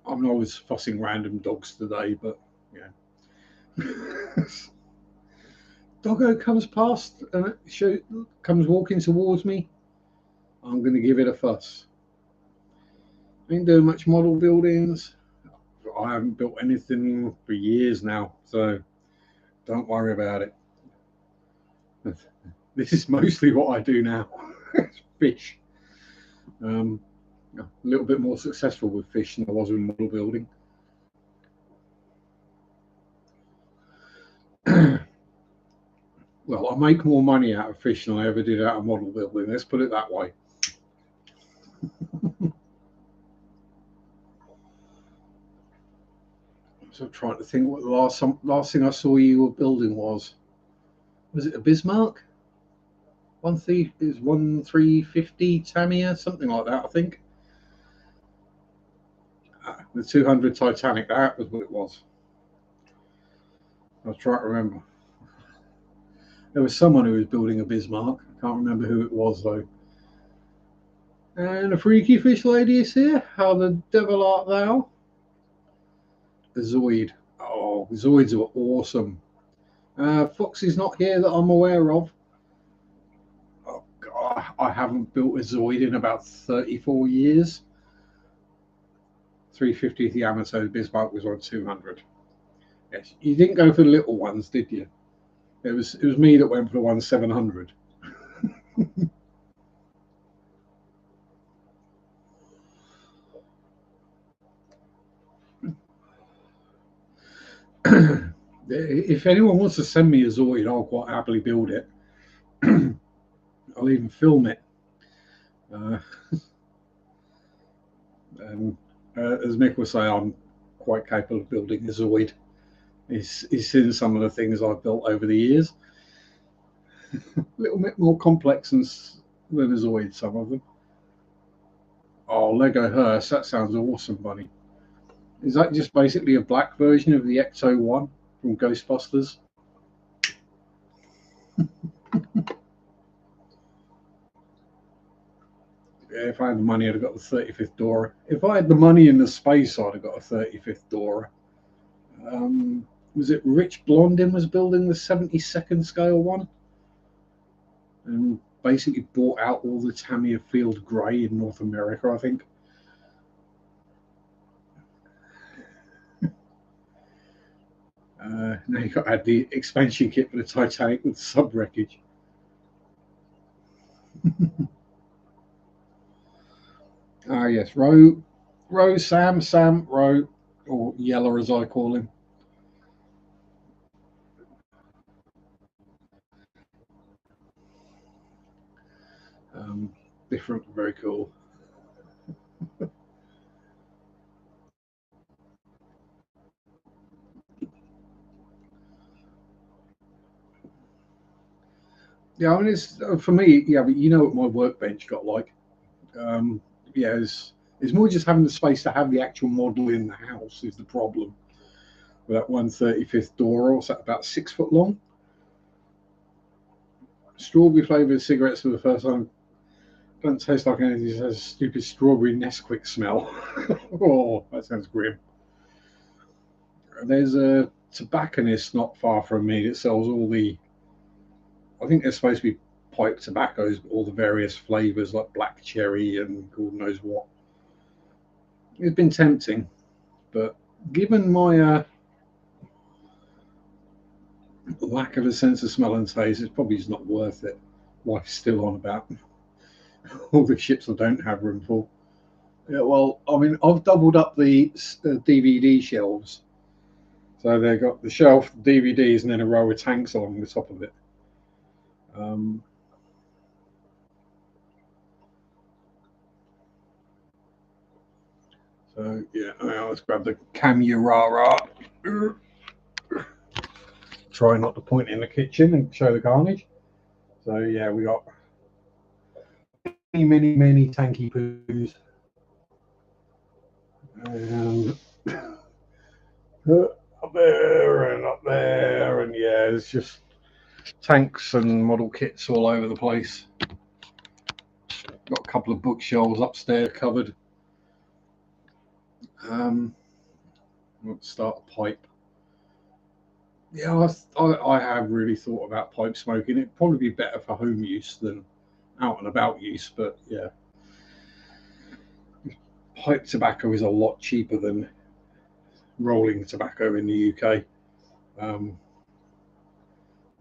I mean, I was fussing random dogs today, but yeah. Doggo comes past and comes walking towards me. I'm going to give it a fuss. I ain't doing much model buildings. I haven't built anything for years now, so don't worry about it. This is mostly what I do now. Fish. A little bit more successful with fish than I was with model building. Well, I make more money out of fish than I ever did out of model building. Let's put it that way. So I'm trying to think what the last thing I saw you were building was. Was it a Bismarck? 1350 Tamiya, something like that, I think. The 200 Titanic, that was what it was. I was trying to remember. There was someone who was building a Bismarck. I can't remember who it was, though. And a freaky fish lady is here. How the devil art thou? The Zoid. Oh, Zoids are awesome. Foxy's not here that I'm aware of. Oh, God, I haven't built a Zoid in about 34 years. 350th Yamato Bismarck was on 200. Yes, you didn't go for the little ones, did you? It was me that went for the one 700. If anyone wants to send me a Zoid, I'll quite happily build it. I'll even film it. As Mick will say, I'm quite capable of building a Zoid. He's seen some of the things I've built over the years. A little bit more complex than a Zoid, some of them. Oh, Lego Hearse, that sounds awesome, buddy. Is that just basically a black version of the Ecto 1 from Ghostbusters? Yeah, if I had the money, I'd have got the 35th Dora. If I had the money in the space, I'd have got a 35th Dora. Was it Rich Blondin was building the 72nd scale one? And basically bought out all the Tamiya Field Grey in North America, I think. Now you've got to add the expansion kit for the Titanic with sub wreckage. Yes, Roe, Sam, Roe, or Yeller as I call him. Different, very cool. Yeah, I mean, it's for me. Yeah, but you know what my workbench got like. Yeah, it's more just having the space to have the actual model in the house is the problem. With that 1/35th Dora, what's that, about 6 foot long? Strawberry flavored cigarettes for the first time. Don't taste like anything. It has a stupid strawberry Nesquik smell. Oh, that sounds grim. There's a tobacconist not far from me that sells all the. I think they're supposed to be pipe tobaccos, all the various flavors like black cherry and God knows what. It's been tempting, but given my lack of a sense of smell and taste, it's probably just not worth it. Wife's still on about all the ships I don't have room for. Yeah, well, I mean, I've doubled up the DVD shelves. So they've got the shelf, DVDs, and then a row of tanks along the top of it. So yeah, let's grab the camera. Try not to point in the kitchen and show the carnage. So yeah, we got many tanky poos. And up there, and yeah, it's just tanks and model kits all over the place. Got a couple of bookshelves upstairs covered. Let's start a pipe. Yeah, I have really thought about pipe smoking. It'd probably be better for home use than out and about use, but yeah. Pipe tobacco is a lot cheaper than rolling tobacco in the UK.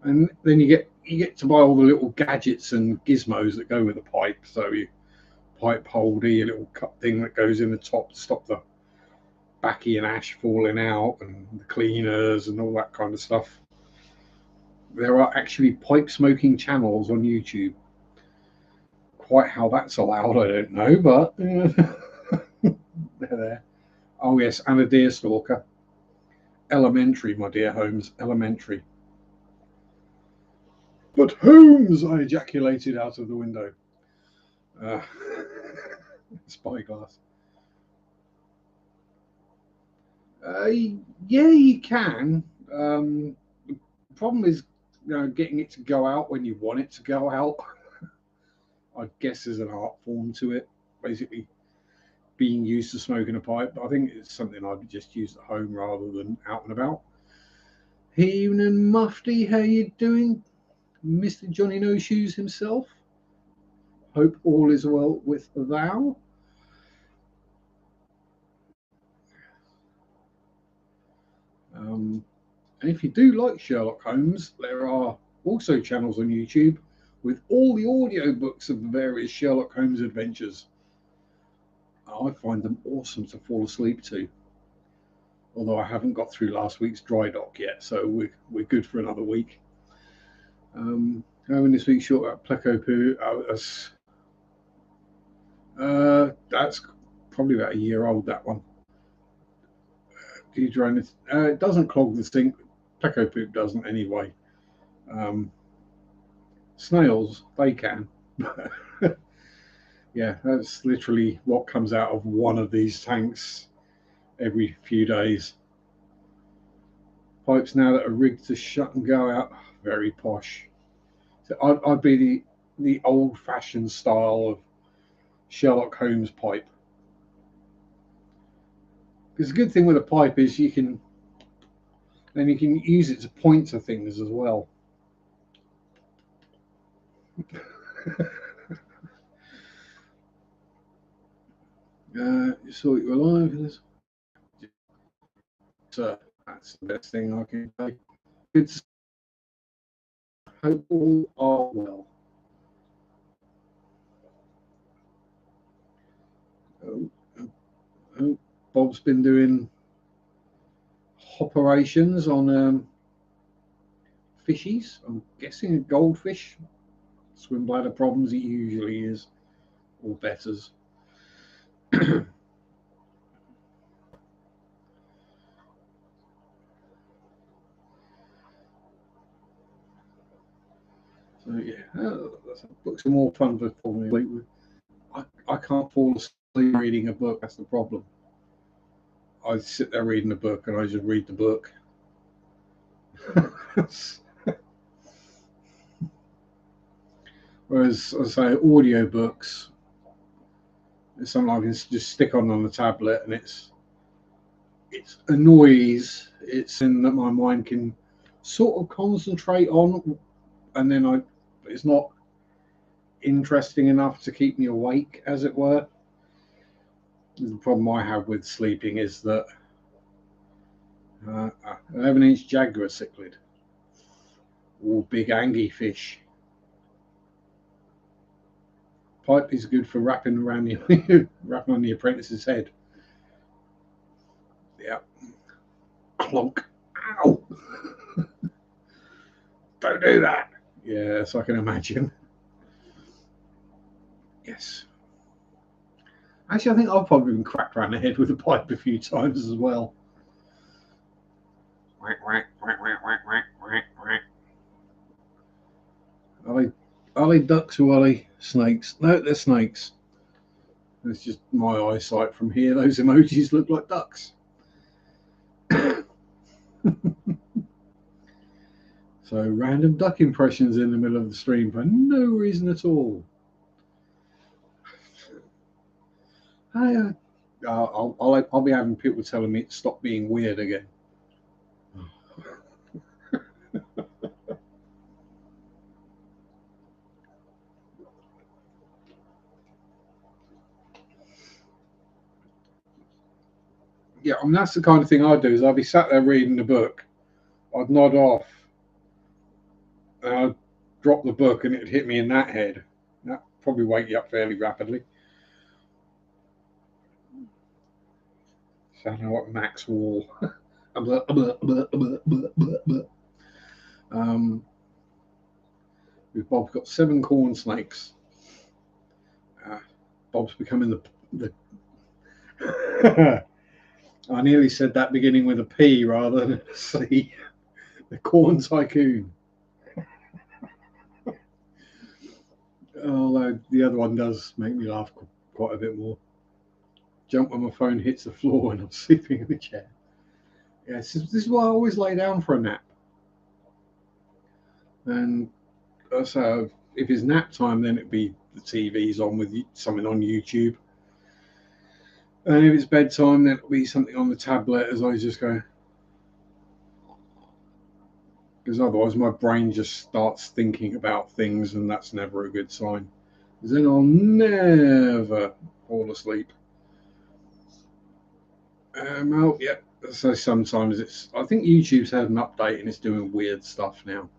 And then you get to buy all the little gadgets and gizmos that go with the pipe. So your pipe holder, your little cut thing that goes in the top to stop the backy and ash falling out, and the cleaners and all that kind of stuff. There are actually pipe smoking channels on YouTube. Quite how that's allowed, I don't know, but they're there. Oh yes, and a deer stalker. Elementary, my dear Holmes, elementary. But Holmes, I ejaculated out of the window. Spyglass. Yeah, you can. The problem is, getting it to go out when you want it to go out. I guess there's an art form to it, basically being used to smoking a pipe. But I think it's something I'd just use at home rather than out and about. Evening, Mufti, how you doing? Mr. Johnny No Shoes himself. Hope all is well with thou. And if you do like Sherlock Holmes, there are also channels on YouTube with all the audio books of the various Sherlock Holmes adventures. I find them awesome to fall asleep to. Although I haven't got through last week's dry dock yet, so we're good for another week. Having this week's short Pleco Poo, that's probably about a year old, that one. It doesn't clog the sink. Pleco poop doesn't anyway. Snails, they can. Yeah, that's literally what comes out of one of these tanks every few days. Pipes now that are rigged to shut and go out, very posh. So I'd be the old-fashioned style of Sherlock Holmes pipe. Because the good thing with a pipe is you can use it to point to things as well. You saw you alive. So that's the best thing I can say. Good. Hope all are well. Bob's been doing operations on fishies. I'm guessing a goldfish. Swim bladder problems, he usually is, or betters. So yeah, books are more fun for me. I can't fall asleep reading a book. That's the problem. I sit there reading a book and I just read the book. Whereas, I say, audiobooks, it's something I can just stick on the tablet, and it's a noise. It's in that my mind can sort of concentrate on, and then it's not interesting enough to keep me awake, as it were. The problem I have with sleeping is that 11-inch jaguar cichlid, or big angie fish. Pipe is good for wrapping around wrapping on the apprentice's head. Yeah. Clunk. Ow! Don't do that. Yes, I can imagine. Yes. Actually, I think I've probably been cracked around the head with a pipe a few times as well. Whack, whack, whack, whack, whack, whack, whack, whack. Are they ducks or are they snakes? No, they're snakes. It's just my eyesight from here. Those emojis look like ducks. So random duck impressions in the middle of the stream for no reason at all. I'll be having people telling me to stop being weird again. Yeah, I mean, that's the kind of thing I'd do. Is I'd be sat there reading the book, I'd nod off, and I'd drop the book, and it'd hit me in that head. That'd probably wake you up fairly rapidly. Sounding like Max Wall. Bob's got 7 corn snakes. Bob's becoming the I nearly said that beginning with a P rather than a C. The corn tycoon. Although the other one does make me laugh quite a bit more. Jump when my phone hits the floor when I'm sleeping in the chair. Yes, this is why I always lay down for a nap. And so if it's nap time, then it'd be the TV's on with something on YouTube. And if it's bedtime, then it'll be something on the tablet as I just go. Because otherwise my brain just starts thinking about things, and that's never a good sign. Because then I'll never fall asleep. Yeah. So sometimes I think YouTube's had an update and it's doing weird stuff now.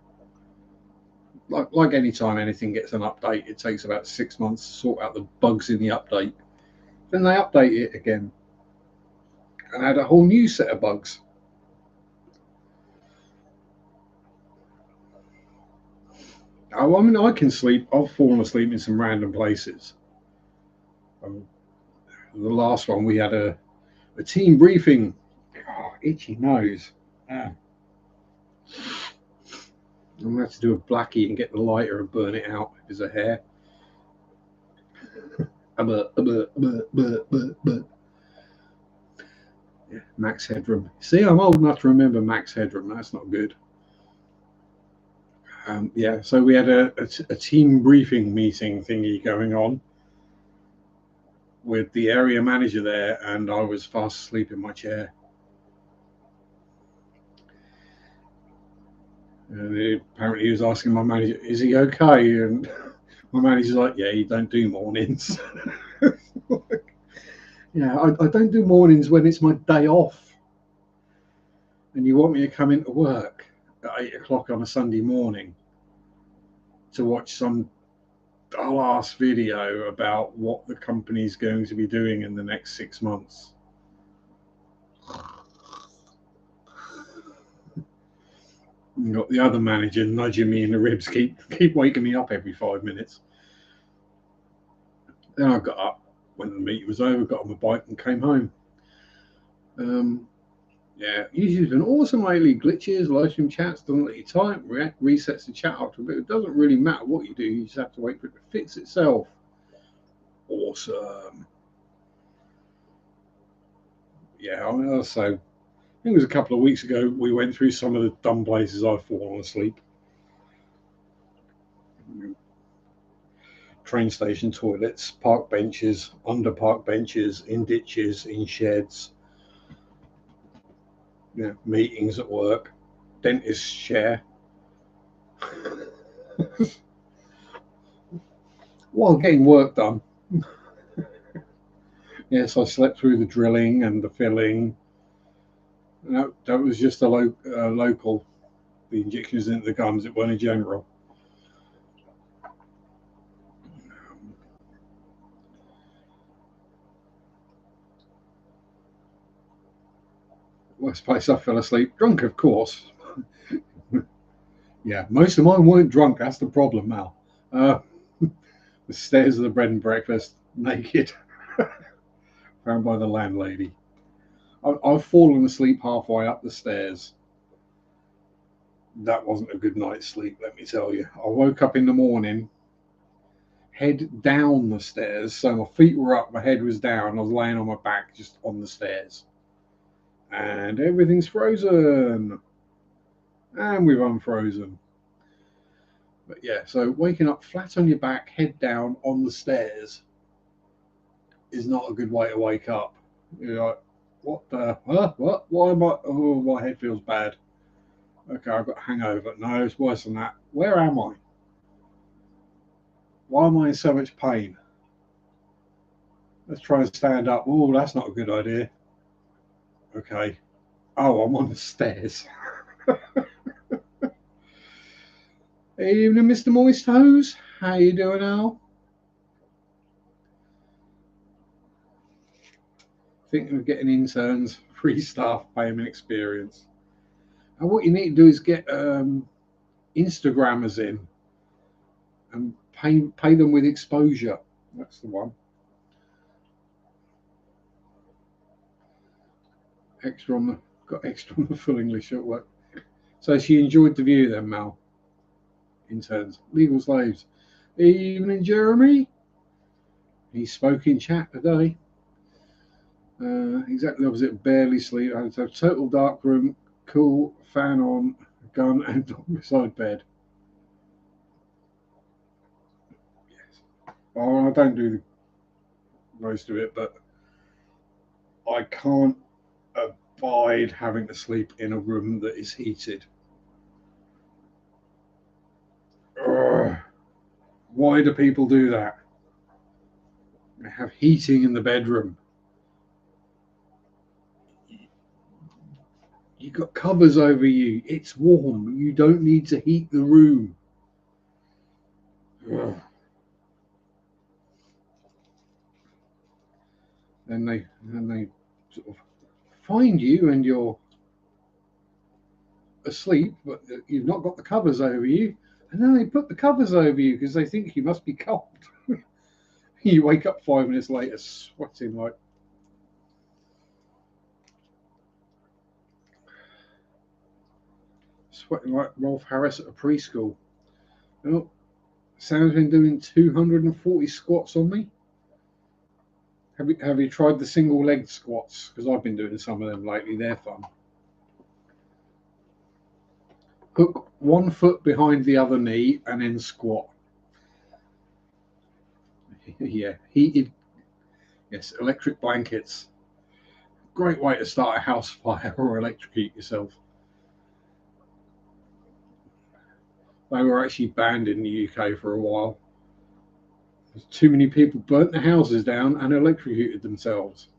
Like any time anything gets an update, it takes about 6 months to sort out the bugs in the update. Then they update it again and add a whole new set of bugs. Oh, I mean, I can sleep. I've fallen asleep in some random places. The last one, we had a team briefing. Oh, itchy nose. I'm going to have to do a blackie and get the lighter and burn it out if there's a hair. Yeah, Max Headroom. See, I'm old enough to remember Max Headroom. That's not good. Yeah, so we had a team briefing meeting thingy going on with the area manager there, and I was fast asleep in my chair. And apparently he was asking my manager, is he okay? And my manager's like, yeah, you don't do mornings. Yeah, I don't do mornings when it's my day off. And you want me to come into work at 8 o'clock on a Sunday morning to watch some dull-ass video about what the company's going to be doing in the next 6 months. You got the other manager nudging me in the ribs, keep waking me up every 5 minutes. Then I got up when the meeting was over, got on my bike and came home. Yeah, YouTube's been awesome lately. Glitches, live stream chats, doesn't let you type, resets the chat after a bit. It doesn't really matter what you do, you just have to wait for it to fix itself. Awesome. Yeah, I mean, so I think it was a couple of weeks ago we went through some of the dumb places I've fallen asleep. Train station toilets, park benches, under park benches, in ditches, in sheds. Yeah, meetings at work, dentist's chair. while getting work done. Yes, I slept through the drilling and the filling. No, that was just a local. The injections into the gums. It weren't a general. Worst place I fell asleep. Drunk, of course. Yeah, most of mine weren't drunk. That's the problem, Mal. Uh, the stairs of the bread and breakfast, naked, found by the landlady. I've fallen asleep halfway up the stairs. That wasn't a good night's sleep, let me tell you. I woke up in the morning, head down the stairs, so my feet were up, my head was down, I was laying on my back just on the stairs. And everything's frozen. And we've unfrozen. But yeah, so waking up flat on your back, head down on the stairs is not a good way to wake up. You're like, what the, huh? What? Why am I, oh, my head feels bad. Okay, I've got a hangover. No, it's worse than that. Where am I? Why am I in so much pain? Let's try and stand up. Oh, that's not a good idea. Okay. Oh, I'm on the stairs. Evening, Mr. Moist Hose. How you doing, Al? Thinking of getting interns, free staff, payment experience. And what you need to do is get Instagrammers in and pay them with exposure. That's the one. Extra on the got extra on the full English at work. So she enjoyed the view then, Mal. Interns, legal slaves. Evening, Jeremy. He spoke in chat today. Exactly opposite. Barely sleep. I had a total dark room, cool fan on, gun, and dog beside bed. Yes. Oh, I don't do most of it, but I can't abide having to sleep in a room that is heated. Ugh. Why do people do that? They have heating in the bedroom. You've got covers over you. It's warm. You don't need to heat the room. Ugh. Then they sort of find you and you're asleep, but you've not got the covers over you. And then they put the covers over you because they think you must be cold. You wake up 5 minutes later sweating like Rolf Harris at a preschool. Oh, Sam's been doing 240 squats on me. Have you tried the single leg squats? Because I've been doing some of them lately. They're fun. Hook one foot behind the other knee and then squat. Yeah, heated. Yes, electric blankets. Great way to start a house fire or electrocute yourself. They were actually banned in the UK for a while. Too many people burnt their houses down and electrocuted themselves.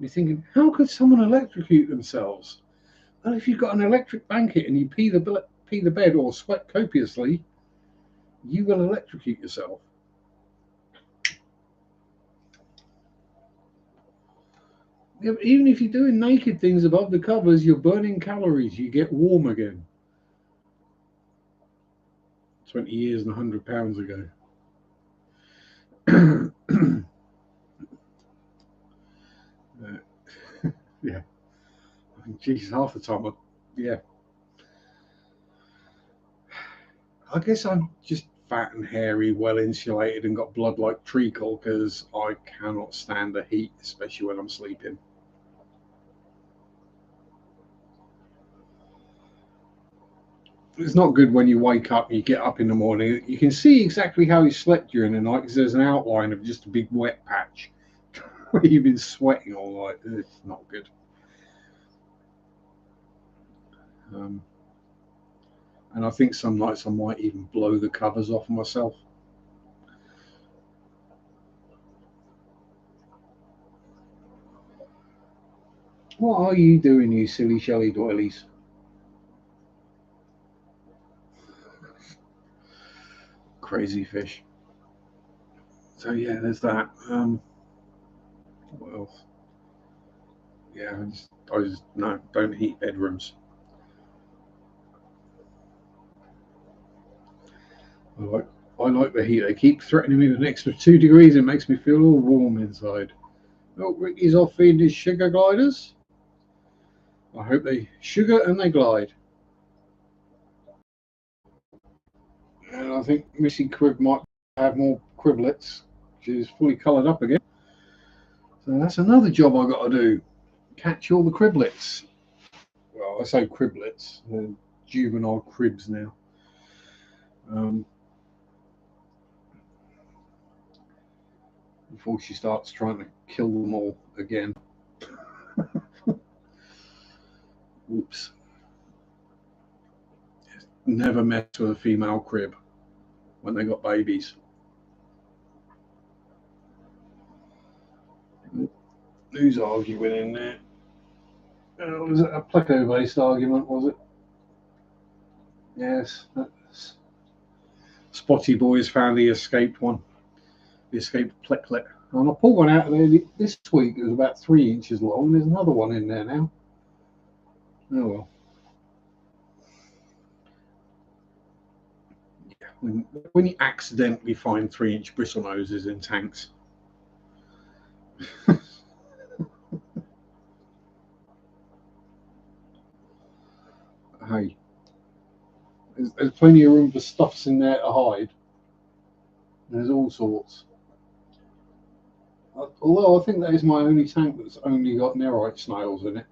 You're thinking, how could someone electrocute themselves? Well, if you've got an electric blanket and you pee the bed or sweat copiously, you will electrocute yourself. Yeah, even if you're doing naked things above the covers, you're burning calories. You get warm again. 20 years and 100 pounds ago. Yeah. Geez, half the time, yeah. I guess I'm just fat and hairy, well insulated, and got blood like treacle because I cannot stand the heat, especially when I'm sleeping. It's not good when you wake up, you get up in the morning, you can see exactly how you slept during the night because there's an outline of just a big wet patch where you've been sweating all night. It's not good. Um, and I think some nights I might even blow the covers off myself. What are you doing, you silly shelly doilies? Crazy fish. So yeah, there's that. What else? Yeah, I just no, don't heat bedrooms. I like I like the heat. They keep threatening me with an extra 2 degrees. It makes me feel all warm inside. Oh, Ricky's off feeding his sugar gliders. I hope they sugar and they glide. And I think Missy Crib might have more criblets. She's fully coloured up again. So that's another job I got to do. Catch all the criblets. Well, I say criblets. They're juvenile cribs now. Um, before she starts trying to kill them all again. Oops. Never mess with a female crib when they got babies. Who's arguing in there? Was it a Pleco-based argument, was it? Yes. Spotty Boys found the escaped one. The escaped Pleclet. And I pulled one out of there this week. It was about 3 inches long. There's another one in there now. Oh well. Yeah, when you accidentally find 3-inch bristle noses in tanks. Hey, there's plenty of room for stuffs in there to hide. There's all sorts. Although I think that is my only tank that's only got nerite snails in it.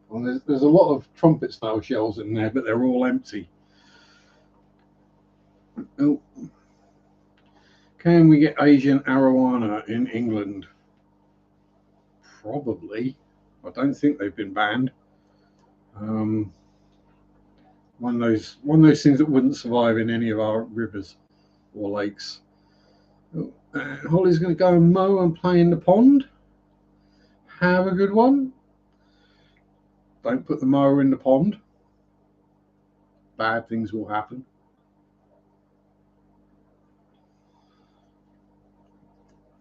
And there's a lot of trumpet snail shells in there, but they're all empty. Oh, can we get Asian arowana in England? Probably. I don't think they've been banned. Um, one of those things that wouldn't survive in any of our rivers or lakes. Oh, Holly's going to go and mow and play in the pond. Have a good one. Don't put the mower in the pond. Bad things will happen.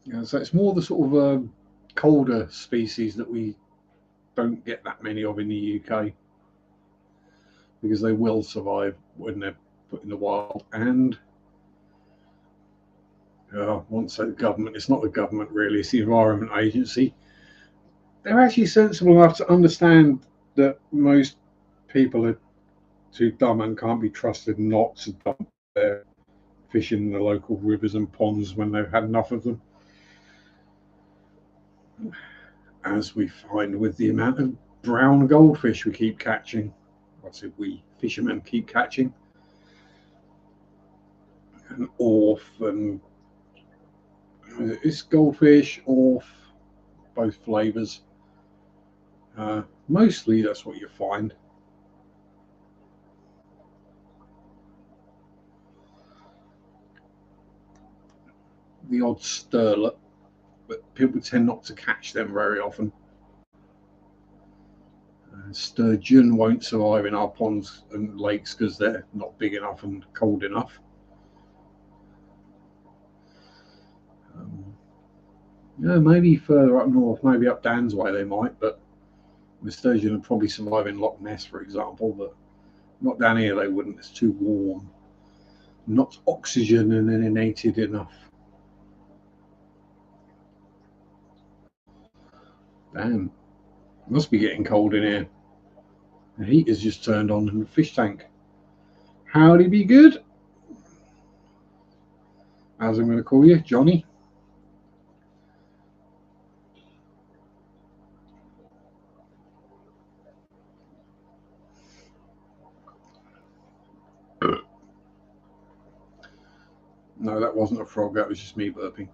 Yeah, so it's more the sort of colder species that we don't get that many of in the UK because they will survive when they're put in the wild. And once the government, it's not the government really, it's the Environment Agency. They're actually sensible enough to understand that most people are too dumb and can't be trusted not to dump their fish in the local rivers and ponds when they've had enough of them. As we find with the amount of brown goldfish we keep catching. I said we fishermen keep catching. And orf and it's goldfish, orf, both flavours. Mostly that's what you find. The odd sterlet, but people tend not to catch them very often. Sturgeon won't survive in our ponds and lakes because they're not big enough and cold enough. Yeah, maybe further up north, maybe up Dan's way they might, but the sturgeon would probably survive in Loch Ness, for example, but not down here they wouldn't. It's too warm. Not oxygenated enough. Damn, must be getting cold in here. The heat has just turned on in the fish tank. Howdy be good. As I'm going to call you, Johnny. No, that wasn't a frog. That was just me burping.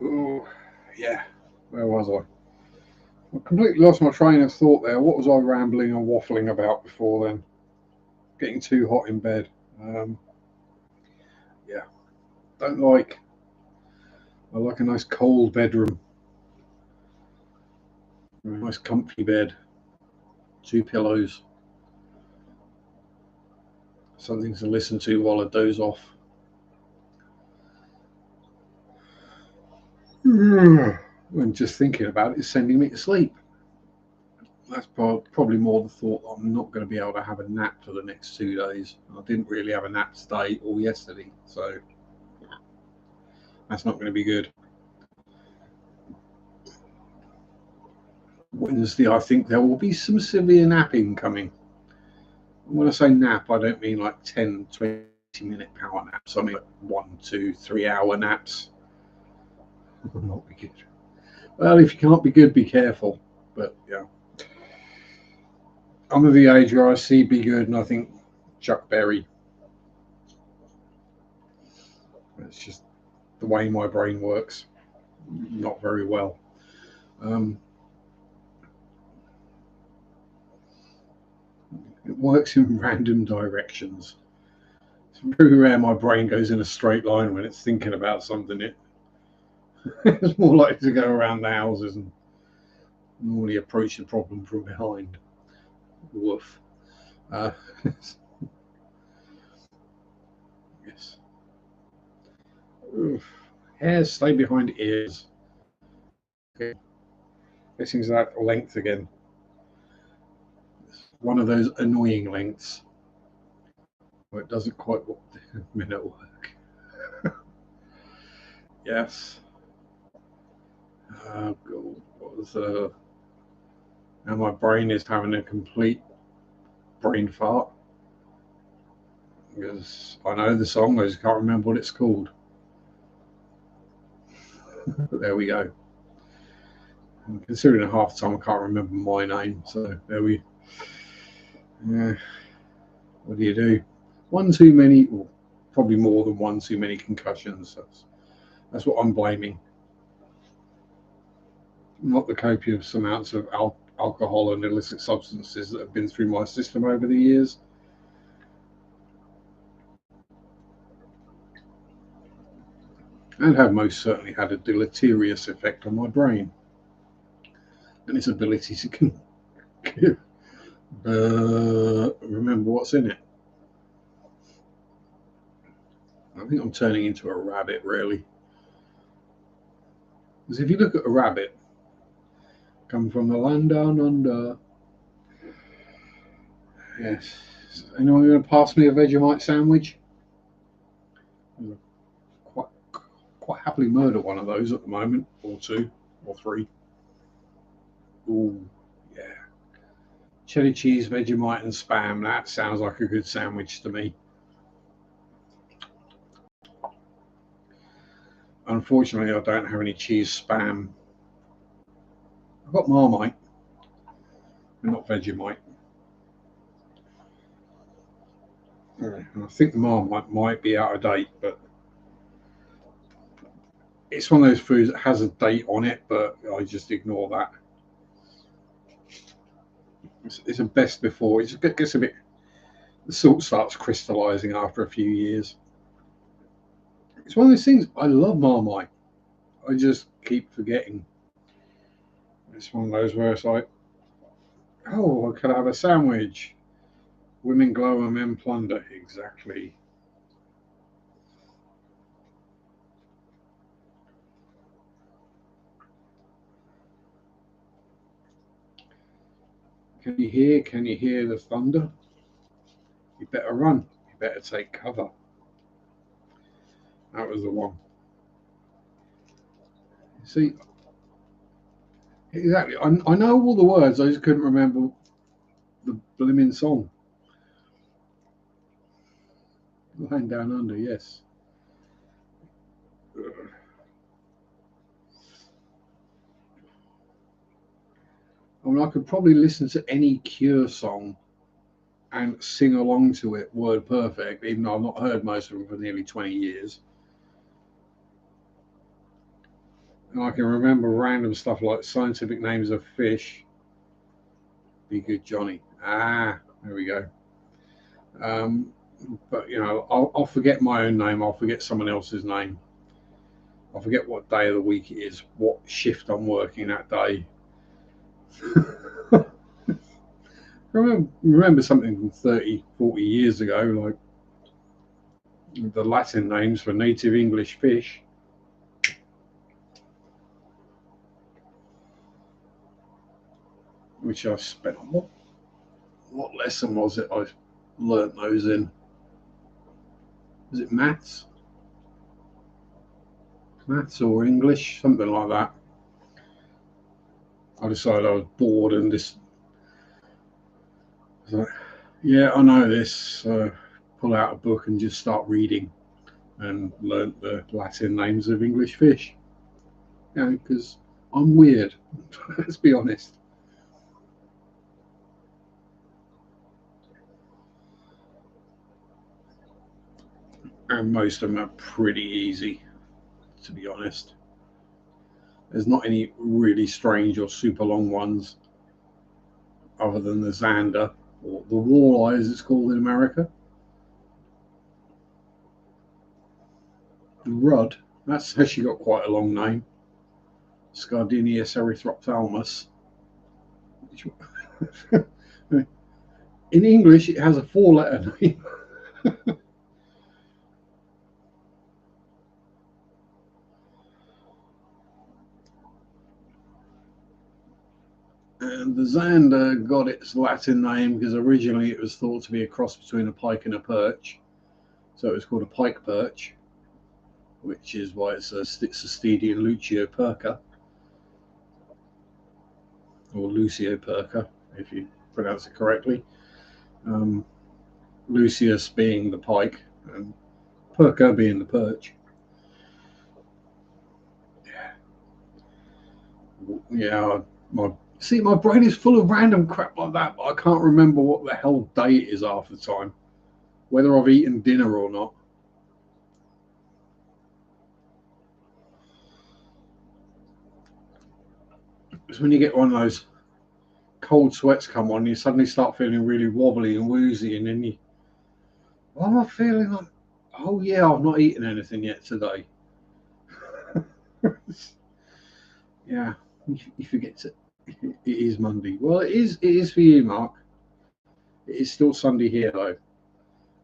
Oh, yeah. Where was I? I completely lost my train of thought there. What was I rambling and waffling about before then? getting too hot in bed. Yeah, don't like. I like a nice cold bedroom, a nice comfy bed, 2 pillows, something to listen to while I doze off. And just thinking about it is sending me to sleep. That's probably more the thought that I'm not going to be able to have a nap for the next 2 days. I didn't really have a nap today or yesterday, so that's not going to be good. Wednesday, I think there will be some severe napping coming. When I say nap, I don't mean like 10, 20-minute power naps. I mean like 1, 2, 3 hour naps. Will not be good. Well, if you can't be good, be careful. But yeah, I'm of the age where I see be good and I think Chuck Berry. It's just the way my brain works. Not very well. It works in random directions. It's very rare my brain goes in a straight line when it's thinking about something. It's more likely to go around the houses and normally approach the problem from behind. Woof. Yes. Oof. Hairs stay behind ears. Okay. This is that length again. It's one of those annoying lengths where it doesn't quite minute work. Yes. God, what was now my brain is having a complete brain fart because I know the song, I just can't remember what it's called. But there we go. And considering half the time I can't remember my name, so there we. What do you do? One too many, or probably more than one too many concussions. That's what I'm blaming. Not the copious amounts of alcohol and illicit substances that have been through my system over the years. And have most certainly had a deleterious effect on my brain and its ability to remember what's in it. I think I'm turning into a rabbit, really. Because if you look at a rabbit, come from the land down under. Yes. Anyone going to pass me a Vegemite sandwich? Quite happily murder one of those at the moment, or 2 or 3. Ooh, yeah. Cheddar cheese, Vegemite, and spam. That sounds like a good sandwich to me. Unfortunately, I don't have any cheese spam. I've got Marmite, but not Vegemite. And I think the Marmite might be out of date, but it's one of those foods that has a date on it, but I just ignore that. It's a best before. It gets a bit. The salt starts crystallizing after a few years. It's one of those things. I love Marmite. I just keep forgetting. It's one of those where it's like, oh, I could have a sandwich. Women glow and men plunder. Exactly. Can you hear? Can you hear the thunder? You better run. You better take cover. That was the one. See, exactly. I know all the words. I just couldn't remember the blimmin' song. Lying down under. Yes. I mean, I could probably listen to any Cure song and sing along to it word perfect, even though I've not heard most of them for nearly 20 years. And I can remember random stuff like scientific names of fish. Be good, Johnny. Ah, there we go. Um, but I'll forget my own name. I'll forget someone else's name. I'll forget what day of the week it is, what shift I'm working that day. Remember something from 30, 40 years ago, like the Latin names for native English fish. Which I spent. What lesson was it I learnt those in? Was it maths? Maths or English? Something like that. I decided I was bored and just was like, yeah, I know this. Pull out a book and just start reading, and learnt the Latin names of English fish. Because I'm weird. Let's be honest. And most of them are pretty easy, to be honest. There's not any really strange or super long ones other than the zander, or the walleye as it's called in America. The rudd, that's actually got quite a long name. Scardinius erythrophthalmus. In English, it has a four-letter name. And the zander got its Latin name because originally it was thought to be a cross between a pike and a perch. So it was called a pike perch, which is why it's a Cystedian lucioperca, or lucioperca, if you pronounce it correctly. Um, Lucius being the pike, and perca being the perch. Yeah, my brain is full of random crap like that, but I can't remember what the hell day it is half the time, whether I've eaten dinner or not. It's when you get one of those cold sweats come on, you suddenly start feeling really wobbly and woozy, and then what am I feeling like? Oh yeah, I've not eaten anything yet today. Yeah, you forget to. It is Monday. Well, it is. It is for you, Mark. It is still Sunday here, though.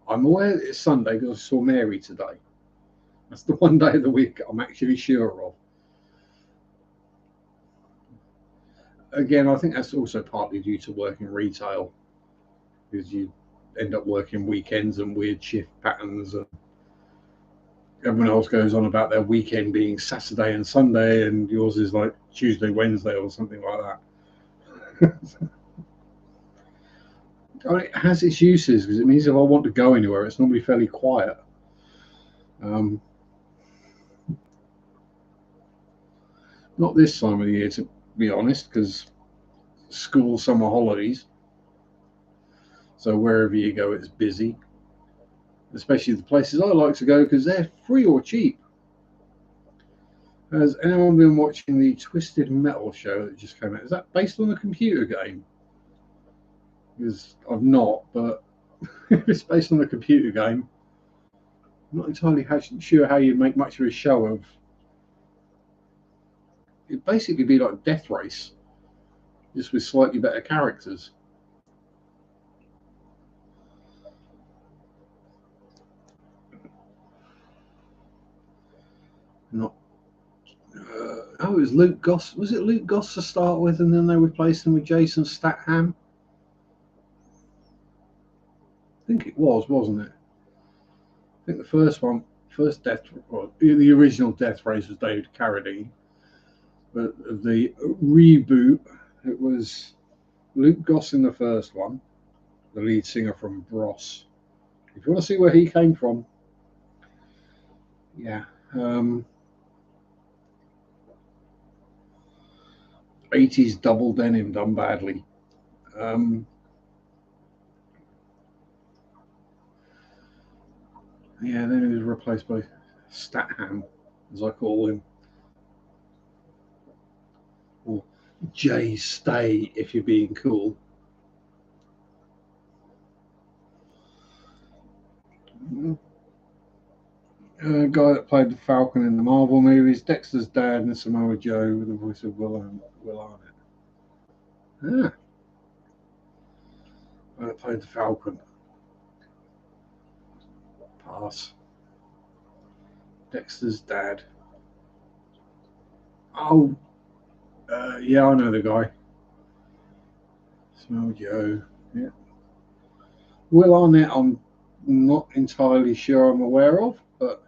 I'm aware that it's Sunday because I saw Mary today. That's the one day of the week I'm actually sure of. Again, I think that's also partly due to working retail, because you end up working weekends and weird shift patterns, and everyone else goes on about their weekend being Saturday and Sunday, and yours is like Tuesday, Wednesday, or something like that. I mean, it has its uses because it means if I want to go anywhere, it's normally fairly quiet. Um, Not this time of the year, to be honest, because school, summer holidays. So wherever you go, it's busy. Especially the places I like to go because they're free or cheap. Has anyone been watching the Twisted Metal show that just came out? Is that based on a computer game? Because I've not, but if it's based on a computer game, I'm not entirely sure how you'd make much of a show of. It'd basically be like Death Race, just with slightly better characters. Not. Oh, it was Luke Goss. Was it Luke Goss to start with, and then they replaced him with Jason Statham? I think it was, wasn't it? I think the first one, first death, well, the original Death Race was David Carradine, but the reboot, it was Luke Goss in the first one, the lead singer from Bros. If you want to see where he came from, yeah. 80s double denim done badly. Um, yeah, then he was replaced by Statham, as I call him, or Jay Stay if you're being cool. Guy that played the Falcon in the Marvel movies, Dexter's dad, and Samoa Joe with the voice of Will Arnett. Ah, guy that played the Falcon. Pass. Dexter's dad. Oh, yeah, I know the guy. Samoa Joe. Yeah. Will Arnett, I'm not entirely sure I'm aware of, but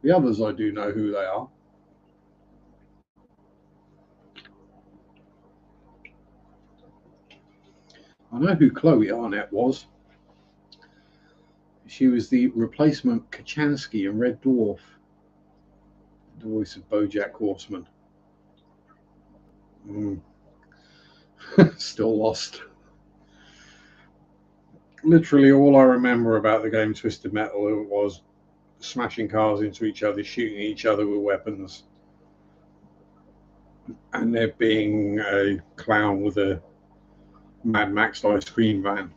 the others I do know who they are. I know who Chloe Arnett was. She was the replacement Kachansky in Red Dwarf, the voice of BoJack Horseman. Still lost. Literally all I remember about the game Twisted Metal was smashing cars into each other, shooting each other with weapons, and there being a clown with a Mad Max ice cream van.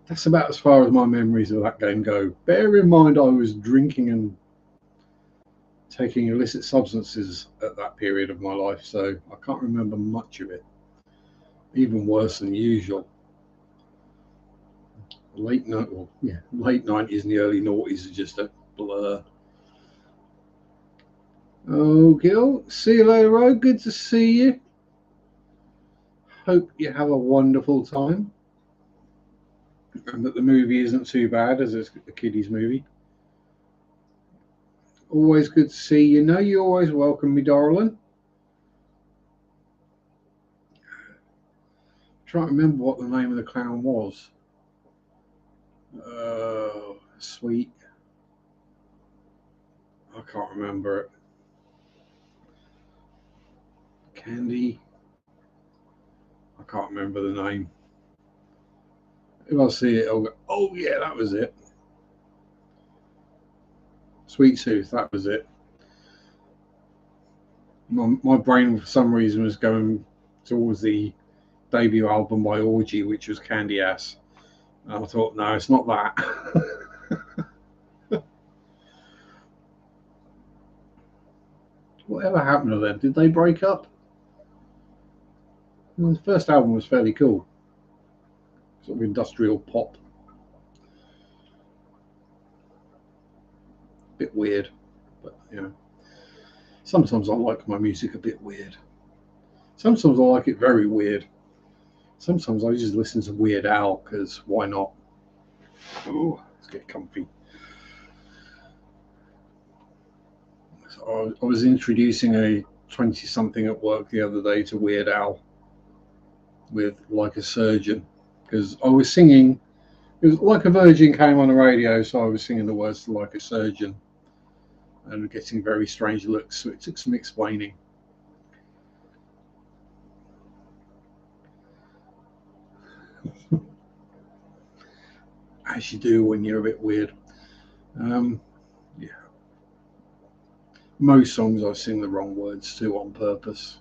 That's about as far as my memories of that game go. Bear in mind I was drinking and taking illicit substances at that period of my life, so I can't remember much of it. Even worse than usual. Late 90s and the early noughties are just a blur. Oh, Gil, see you later, Road. Good to see you. Hope you have a wonderful time, and that the movie isn't too bad as it's a kiddies movie. Always good to see you. Know you're always welcome, me darling. Trying to remember what the name of the clown was. Sweet. I can't remember it. Candy. I can't remember the name. If I see it, I'll go, oh yeah, that was it. Sweet Tooth, that was it. My brain, for some reason, was going towards the debut album by Orgy, which was Candy Ass. And I thought, no, it's not that. Whatever happened to them? Did they break up? Well, the first album was fairly cool. Sort of industrial pop. Bit weird, but you know. Sometimes I like my music a bit weird. Sometimes I like it very weird. Sometimes I just listen to Weird Al because why not? Oh, let's get comfy. So I was introducing a 20-something at work the other day to Weird Al with Like a Surgeon because I was singing. It was Like a Virgin came on the radio, so I was singing the words to Like a Surgeon and getting very strange looks. So it took some explaining. As you do when you're a bit weird. Yeah. Most songs I sing the wrong words to on purpose.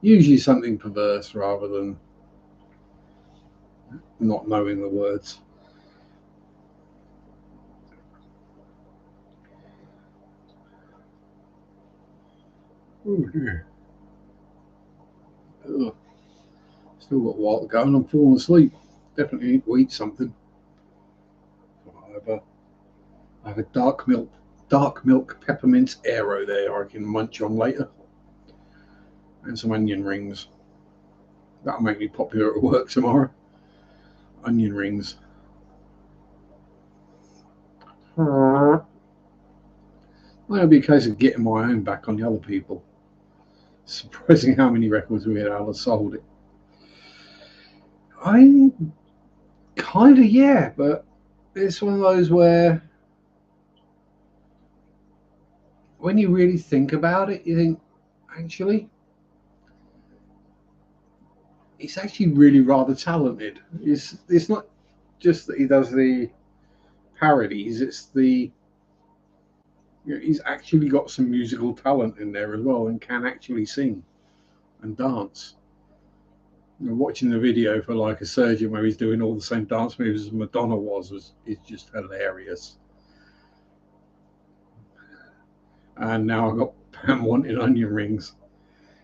Usually something perverse rather than not knowing the words. Oh dear. Ugh. Still got a while to go and I'm falling asleep. Definitely need to eat something. I have a dark milk peppermint aero there I can munch on later. And some onion rings. That'll make me popular at work tomorrow. Onion rings. That'll be a case of getting my own back on the other people. Surprising how many records we had sold it. I kind of, yeah, but it's one of those where when you really think about it, you think, actually, he's actually really rather talented. It's not just that he does the parodies, it's the he's actually got some musical talent in there as well and can actually sing and dance. And watching the video for like a surgeon where he's doing all the same dance moves as Madonna was is just hilarious. And now I've got Pam wanting onion rings.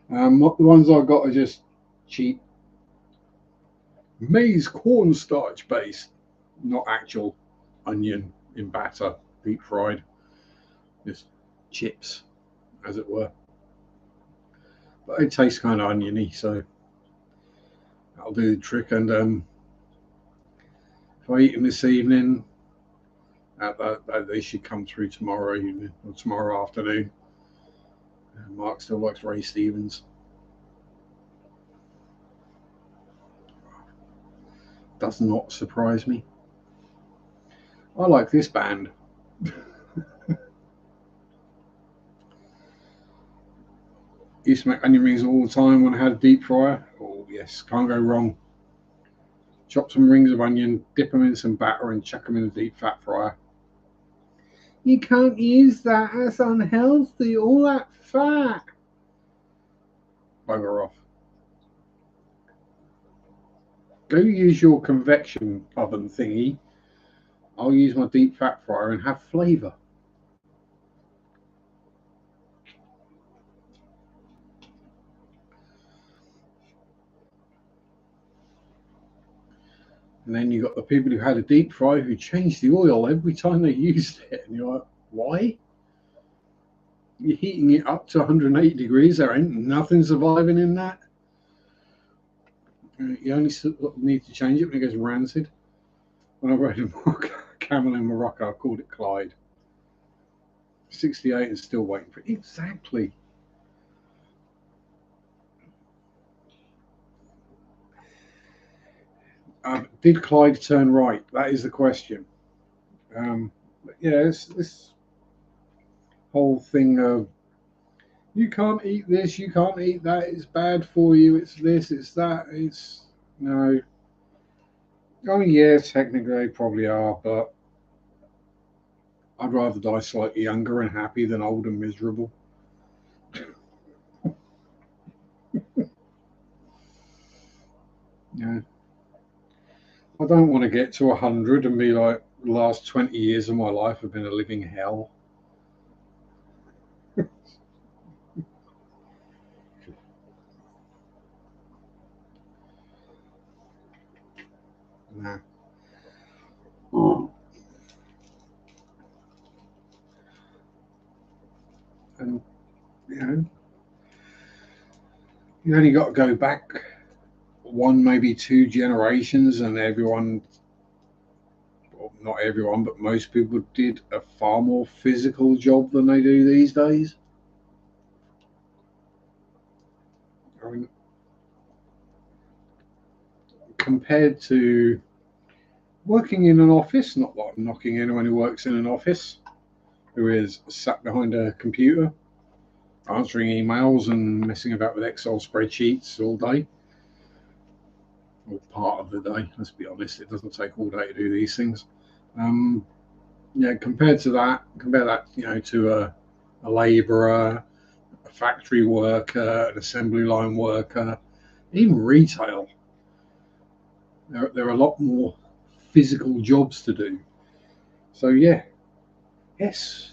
The ones I got are just cheap maize cornstarch based, not actual onion in batter, deep fried, just chips, as it were. But it tastes kind of oniony, so that'll do the trick. And if I eat them this evening, they should come through tomorrow evening or tomorrow afternoon. Mark still likes Ray Stevens. Does not surprise me. I like this band. Used to make onion rings all the time when I had a deep fryer. Oh yes, can't go wrong. Chop some rings of onion, dip them in some batter, and chuck them in a deep fat fryer. You can't use that, that's unhealthy, all that fat. Bugger off. Go use your convection oven thingy. I'll use my deep fat fryer and have flavour. And then you've got the people who had a deep fry who changed the oil every time they used it. And you're like, why? You're heating it up to 180 degrees. There ain't nothing surviving in that. You only need to change it when it goes rancid. When I rode a camel in Morocco, I called it Clyde. 68 and still waiting for it. Exactly. Did Clyde turn right? That is the question. But yeah, this whole thing of you can't eat this, you can't eat that, it's bad for you, it's this, it's that, it's no. I mean, yeah, technically they probably are, but I'd rather die slightly younger and happy than old and miserable. Yeah. I don't want to get to 100 and be like, the last 20 years of my life have been a living hell. Nah. And, you know, you only got to go back one, maybe two generations, and everyone, well, not everyone, but most people did a far more physical job than they do these days. I mean, compared to working in an office, not like knocking anyone who works in an office, who is sat behind a computer, answering emails and messing about with Excel spreadsheets all day, or part of the day. Let's be honest, it doesn't take all day to do these things. Yeah, compare that, to a labourer, a factory worker, an assembly line worker, even retail. There are a lot more physical jobs to do. So yeah, yes,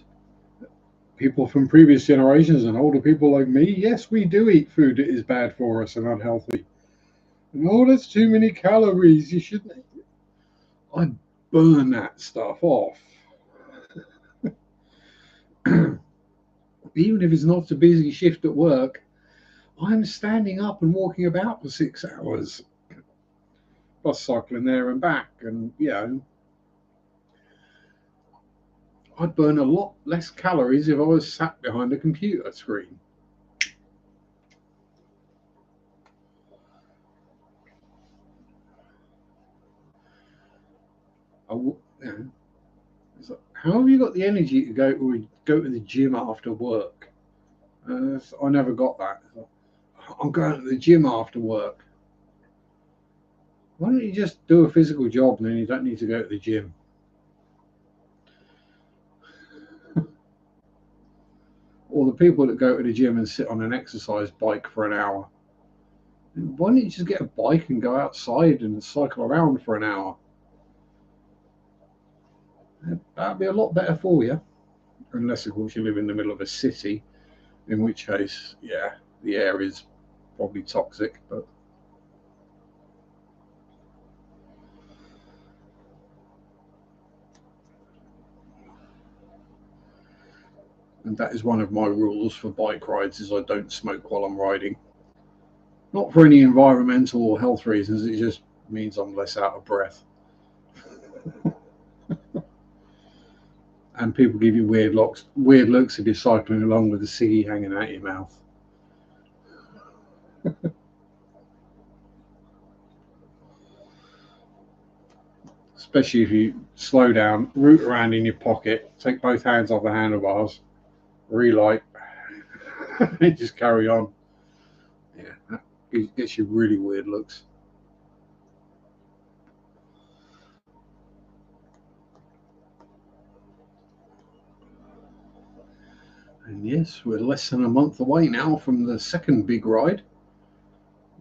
people from previous generations and older people like me, yes, we do eat food that is bad for us and unhealthy. No, that's too many calories. You shouldn't. I burn that stuff off. Even if it's not a busy shift at work, I'm standing up and walking about for 6 hours, plus cycling there and back. And, I'd burn a lot less calories if I was sat behind a computer screen. Like, how have you got the energy to go to the gym after work? I never got that. I'm going to the gym after work. Why don't you just do a physical job and then you don't need to go to the gym? Or the people that go to the gym and sit on an exercise bike for an hour. Why don't you just get a bike and go outside and cycle around for an hour? That'd be a lot better for you. Unless, of course, you live in the middle of a city, in which case, yeah, the air is probably toxic. But and that is one of my rules for bike rides: is I don't smoke while I'm riding. Not for any environmental or health reasons. It just means I'm less out of breath. And people give you weird looks if you're cycling along with a ciggy hanging out your mouth. Especially if you slow down, root around in your pocket, take both hands off the handlebars, relight, and just carry on. Yeah, that gets you really weird looks. And yes, we're less than a month away now from the second big ride,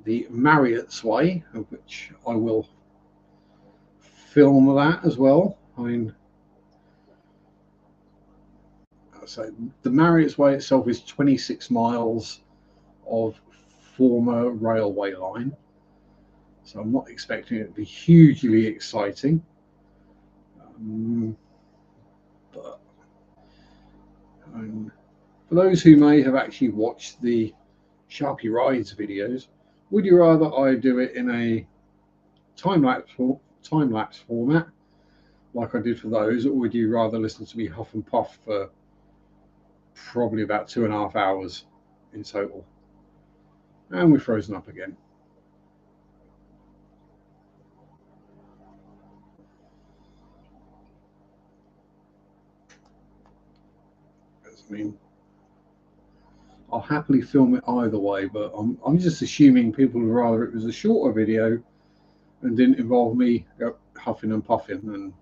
the Marriott's Way, of which I will film that as well. I mean, so the Marriott's Way itself is 26 miles of former railway line, so I'm not expecting it to be hugely exciting. But for those who may have actually watched the Sharpe rides videos, would you rather I do it in a time lapse format like I did for those, or would you rather listen to me huff and puff for probably about 2.5 hours in total? And we're frozen up again. I mean, I'll happily film it either way, but I'm just assuming people would rather it was a shorter video and didn't involve me huffing and puffing and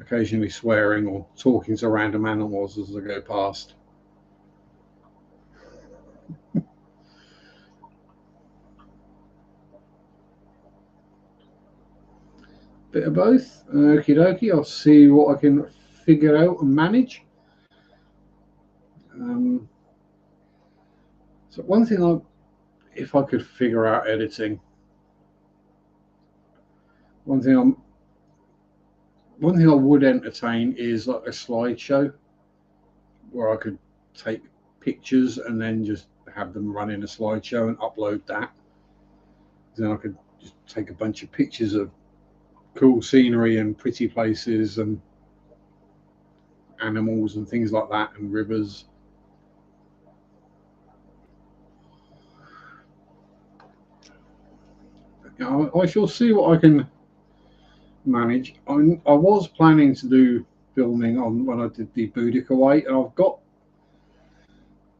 occasionally swearing or talking to random animals as I go past. Bit of both. Okie dokie. I'll see what I can figure out and manage. So one thing if I could figure out editing, one thing I would entertain is like a slideshow where I could take pictures and then just have them run in a slideshow and upload that. Then I could just take a bunch of pictures of cool scenery and pretty places and animals and things like that and rivers. I shall see what I can manage. I was planning to do filming on when I did the Boudica Way, and I've got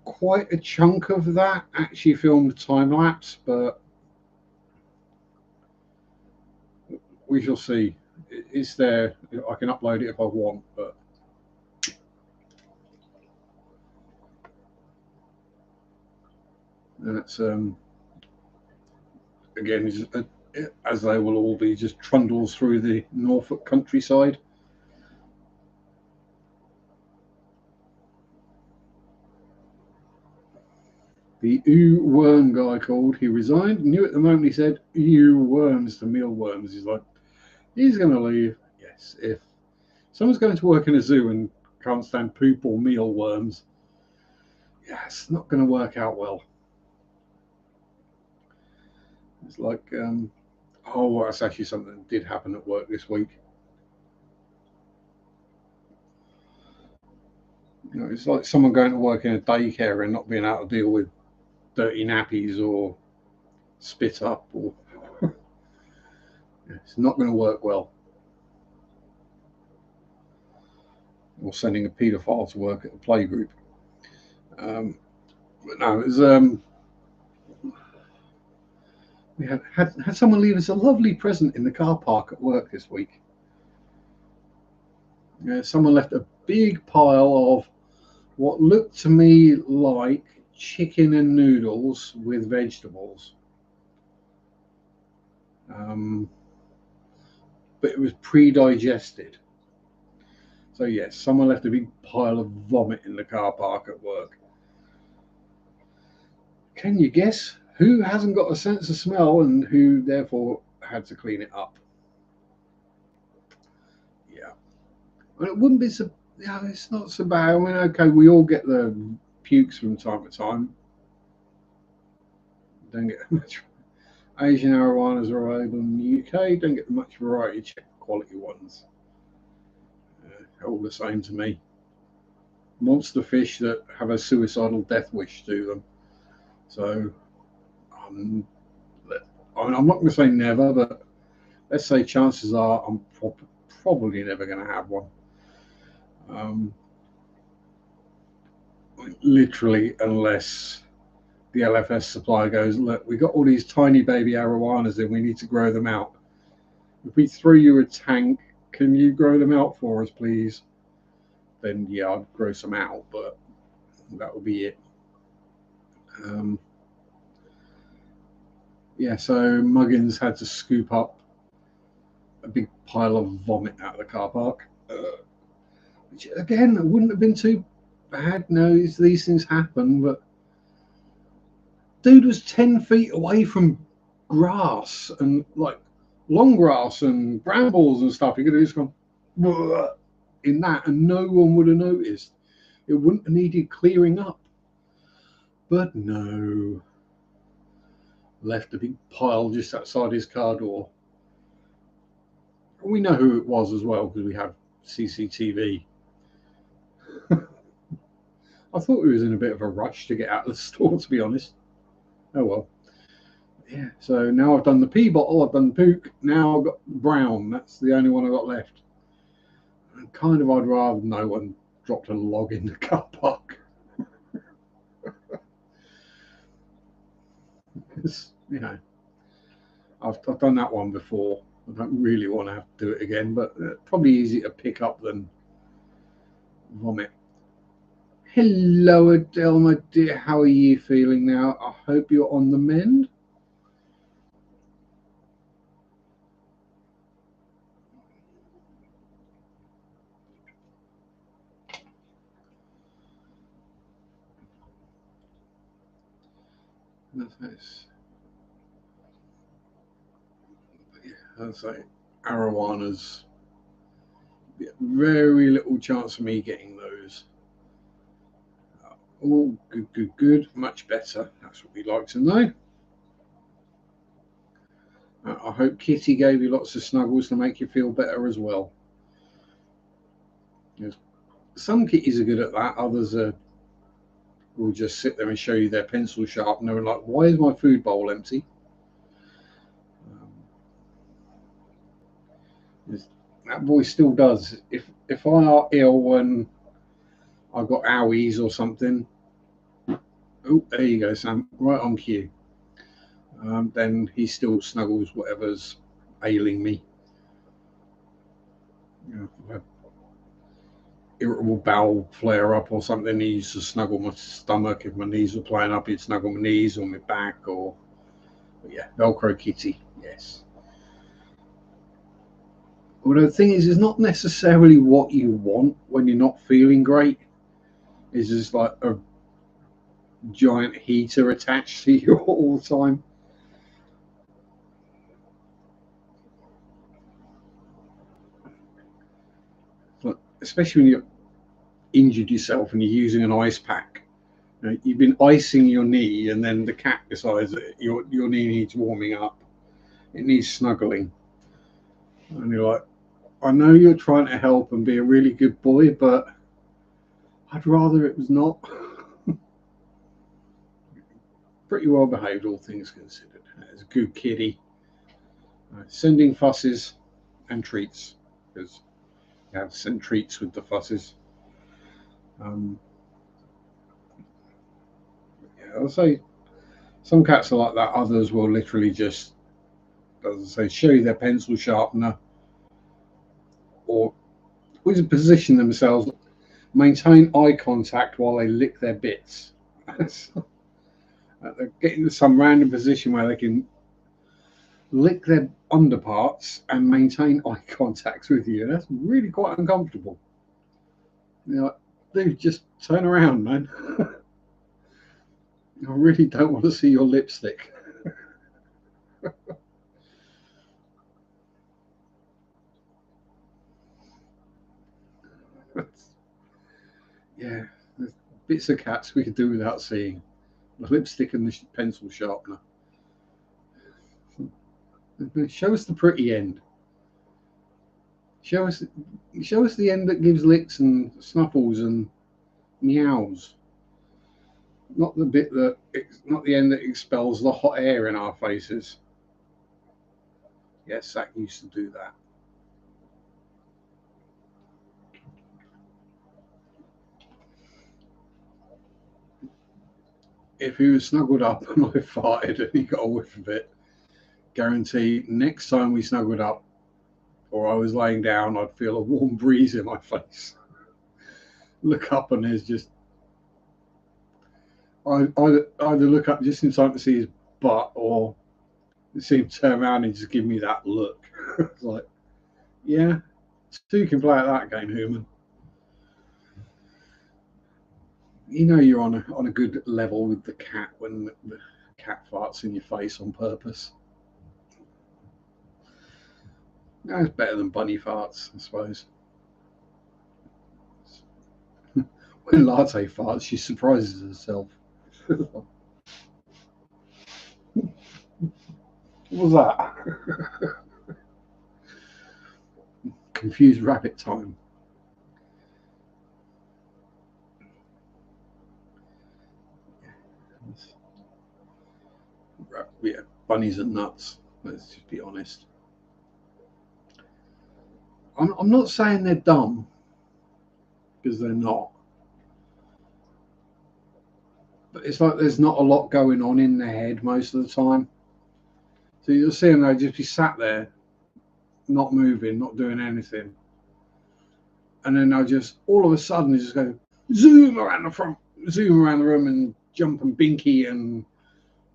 quite a chunk of that actually filmed time lapse, but we shall see. It's there. I can upload it if I want, but that's again, as they will all be, just trundles through the Norfolk countryside. The ew worm guy called. He resigned. Knew at the moment he said ew worms to mealworms. He's like, he's going to leave. Yes, if someone's going to work in a zoo and can't stand poop or mealworms, yeah, it's not going to work out well. It's like, oh, that's actually something that did happen at work this week. You know, it's like someone going to work in a daycare and not being able to deal with dirty nappies or spit up, or it's not going to work well. Or sending a paedophile to work at a playgroup. But no, it was we had someone leave us a lovely present in the car park at work this week. Someone left a big pile of what looked to me like chicken and noodles with vegetables. But it was pre-digested. So yes, someone left a big pile of vomit in the car park at work. Can you guess who hasn't got a sense of smell and who therefore had to clean it up? Yeah. And it wouldn't be so, yeah, it's not so bad. I mean, okay, we all get the pukes from time to time. Don't get much. Asian arowanas are available in the UK. Don't get much variety. Check quality ones. All the same to me. Monster fish that have a suicidal death wish to them. So, I'm not going to say never, but let's say chances are I'm probably never going to have one. Literally, unless the LFS supplier goes, look, we got all these tiny baby arowanas in, we need to grow them out. If we throw you a tank, can you grow them out for us, please? Then yeah, I'd grow some out, but that would be it. Yeah, so Muggins had to scoop up a big pile of vomit out of the car park, which again wouldn't have been too bad. No, these things happen, but dude was 10 feet away from grass and like long grass and brambles and stuff. He could have just gone in that and no one would have noticed. It wouldn't have needed clearing up. But no. Left a big pile just outside his car door. We know who it was as well because we have CCTV. I thought he was in a bit of a rush to get out of the store, to be honest. Oh well. Yeah, so now I've done the pee bottle, I've done the puke, now I've got brown. That's the only one I've got left. And kind of I'd rather no one dropped a log in the car park. Because, you know, I've done that one before. I don't really want to have to do it again, but probably easier to pick up than vomit. Hello, Adele, my dear. How are you feeling now? I hope you're on the mend. That's I'd say arowanas. Very little chance of me getting those. Oh, good. Much better. That's what we like to know. I hope Kitty gave you lots of snuggles to make you feel better as well. Yes. Some kitties are good at that. Others will just sit there and show you their pencil sharpener and like, why is my food bowl empty? That boy still does. If I are ill and I've got owies or something, oh, there you go, Sam, right on cue. Then he still snuggles whatever's ailing me. You know, irritable bowel flare up or something, he used to snuggle my stomach. If my knees were playing up, he'd snuggle my knees or my back. Or yeah, Velcro kitty, yes. Well, the thing is, it's not necessarily what you want when you're not feeling great. It's just like a giant heater attached to you all the time. But especially when you're injured yourself and you're using an ice pack. You know, you've been icing your knee, and then the cat decides that your knee needs warming up. It needs snuggling. And you're like, I know you're trying to help and be a really good boy, but I'd rather it was not. Pretty well behaved, all things considered. It's a good kitty. Sending fusses and treats, because you have to send treats with the fusses. Yeah, I'll say some cats are like that. Others will literally just, as I say, show you their pencil sharpener or position themselves, maintain eye contact while they lick their bits. They get into some random position where they can lick their underparts and maintain eye contact with you. That's really quite uncomfortable. You're like, dude, just turn around, man. I really don't want to see your lipstick. Yeah, there's bits of cats we could do without seeing. The lipstick and the pencil sharpener. Show us the pretty end. Show us the end that gives licks and snuffles and meows. Not the bit that not the end that expels the hot air in our faces. Yes, Zach used to do that. If he was snuggled up and I farted and he got a whiff of it, guarantee next time we snuggled up or I was laying down, I'd feel a warm breeze in my face. Look up and there's just I either look up just in time to see his butt or see him turn around and just give me that look. It's like, yeah, two can play at that game, human. You know you're on a good level with the cat when the cat farts in your face on purpose. No, it's better than bunny farts, I suppose. When Latte farts, she surprises herself. What was that? Confused rabbit time. Yeah, bunnies are nuts. Let's just be honest. I'm not saying they're dumb, because they're not. But it's like there's not a lot going on in their head most of the time. So you'll see them, they'll just be sat there, not moving, not doing anything. And then they'll just, all of a sudden, they just go zoom around the front, zoom around the room and jump and binky and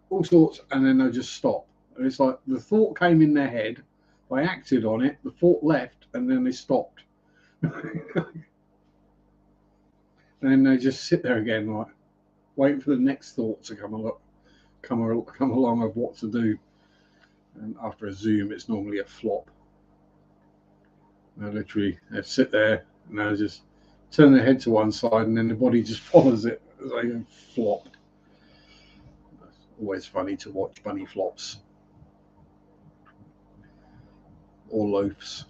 all sorts. And then they'll just stop. And it's like the thought came in their head, they acted on it, the thought left, and then they stopped. And then they just sit there again, like waiting for the next thought to come along of what to do. And after a zoom, it's normally a flop. They literally sit there and they just turn their head to one side, and then the body just follows it as they go flop. It's always funny to watch bunny flops or loafs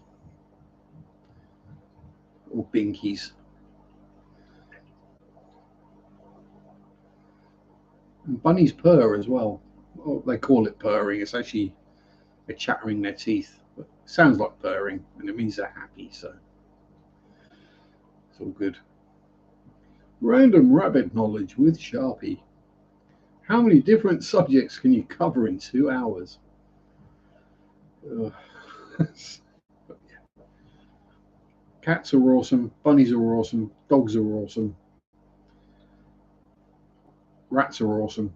or binkies. And bunnies purr as well. Well, they call it purring. It's actually they're chattering their teeth. But it sounds like purring, and it means they're happy. So it's all good. Random rabbit knowledge with Sharpe. How many different subjects can you cover in 2 hours? Cats are awesome. Bunnies are awesome. Dogs are awesome. Rats are awesome.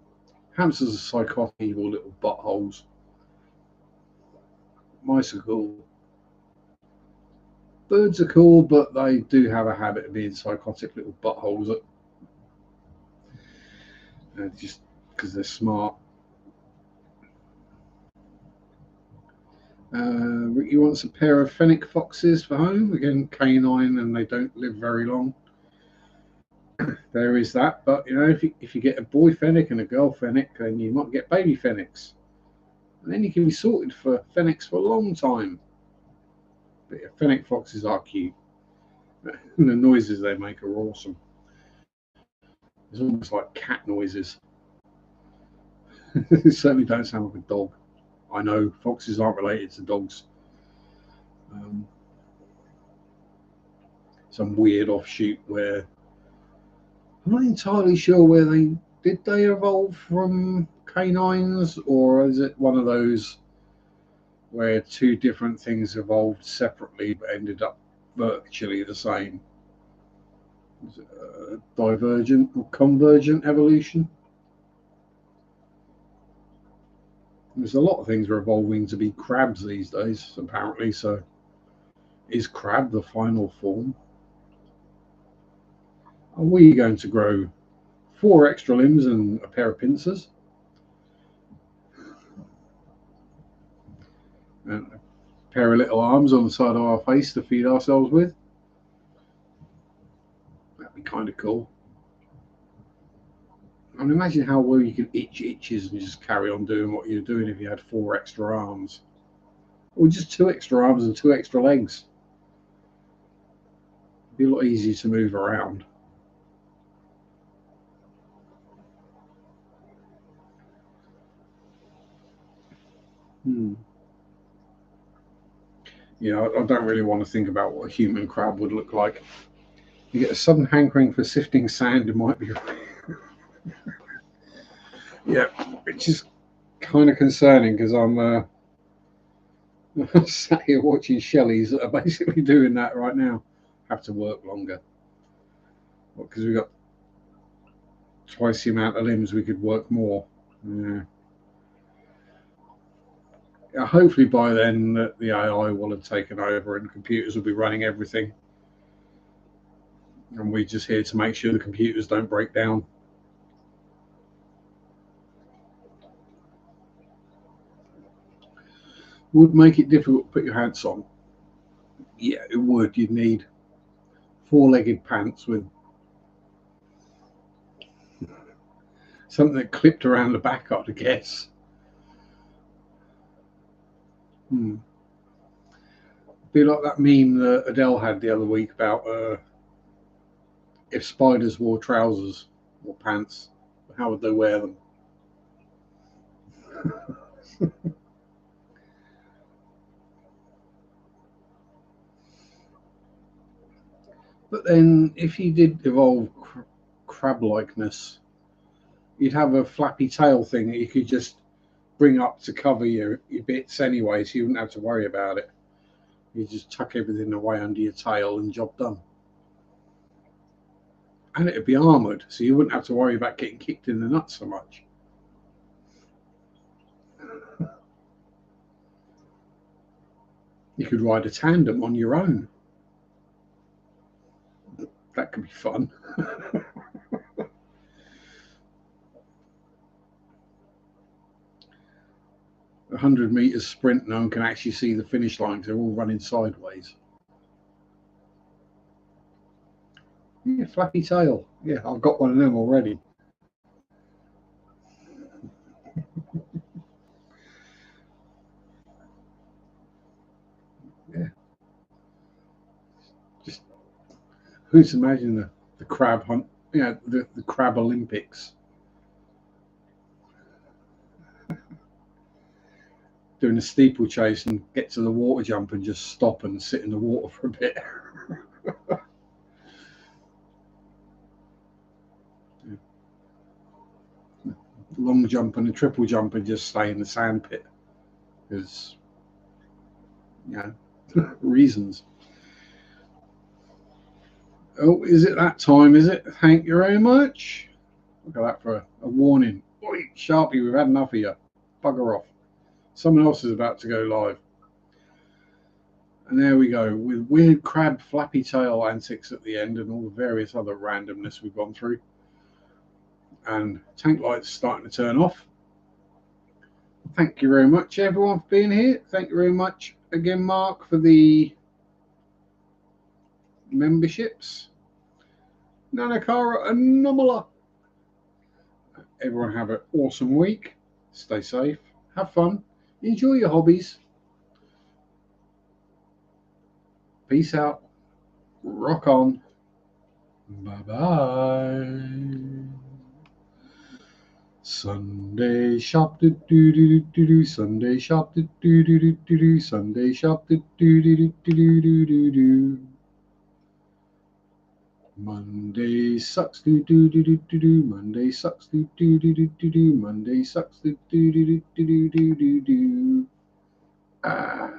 Hamsters are psychotic, evil little buttholes. Mice are cool. Birds are cool, but they do have a habit of being psychotic little buttholes. Just because they're smart. Ricky wants a pair of fennec foxes for home. Again, canine, and they don't live very long. There is that, but you know, if you get a boy fennec and a girl fennec, then you might get baby fennecs, and then you can be sorted for fennecs for a long time. But yeah, fennec foxes are cute. And the noises they make are awesome. It's almost like cat noises. It certainly don't sound like a dog. I know foxes aren't related to dogs. Some weird offshoot where I'm not entirely sure where they evolve from canines, or is it one of those where two different things evolved separately but ended up virtually the same? Divergent or convergent evolution. There's a lot of things are evolving to be crabs these days, apparently. So, is crab the final form? Are we going to grow 4 extra limbs and a pair of pincers? And a pair of little arms on the side of our face to feed ourselves with? That'd be kind of cool. I mean, imagine how well you could itch itches and just carry on doing what you're doing if you had 4 extra arms. Or just 2 extra arms and 2 extra legs. It'd be a lot easier to move around. Yeah, I don't really want to think about what a human crab would look like. You get a sudden hankering for sifting sand, it might be. Yeah, which is kind of concerning because I'm sat here watching Shelleys that are basically doing that right now. Have to work longer because we've got twice the amount of limbs. We could work more. Yeah. Hopefully by then the AI will have taken over and computers will be running everything, and we're just here to make sure the computers don't break down. Would make it difficult to put your hats on. Yeah, it would. You'd need 4-legged pants with something that clipped around the back, I'd guess. Be like that meme that Adele had the other week about if spiders wore trousers or pants, how would they wear them? But then, if you did evolve crab likeness, you'd have a flappy tail thing that you could just bring up to cover your bits anyway, so you wouldn't have to worry about it. You just tuck everything away under your tail and job done. And it'd be armoured, so you wouldn't have to worry about getting kicked in the nuts so much. You could ride a tandem on your own. That could be fun. 100 meters sprint, no one can actually see the finish line because they're all running sideways. Yeah, flappy tail. Yeah, I've got one of them already. Yeah. Just who's imagining the crab hunt? The crab Olympics. Doing a steeplechase and get to the water jump and just stop and sit in the water for a bit. Long jump and a triple jump and just stay in the sand pit because reasons. Oh, is it that time? Is it? Thank you very much. Look at that for a warning. Oi, Sharpe, we've had enough of you. Bugger off. Someone else is about to go live. And there we go, with weird crab flappy tail antics at the end and all the various other randomness we've gone through. And tank lights starting to turn off. Thank you very much, everyone, for being here. Thank you very much again, Mark, for the memberships. Nanakara Anomala. Everyone have an awesome week. Stay safe. Have fun. Enjoy your hobbies. Peace out. Rock on. Bye-bye. Sunday shop do do do do do. Sunday shop do do do do do. Sunday shop do do do do do do do. Monday sucks do do do do do do. Monday sucks do do do do do do. Monday sucks do do do do do do do do. Ah.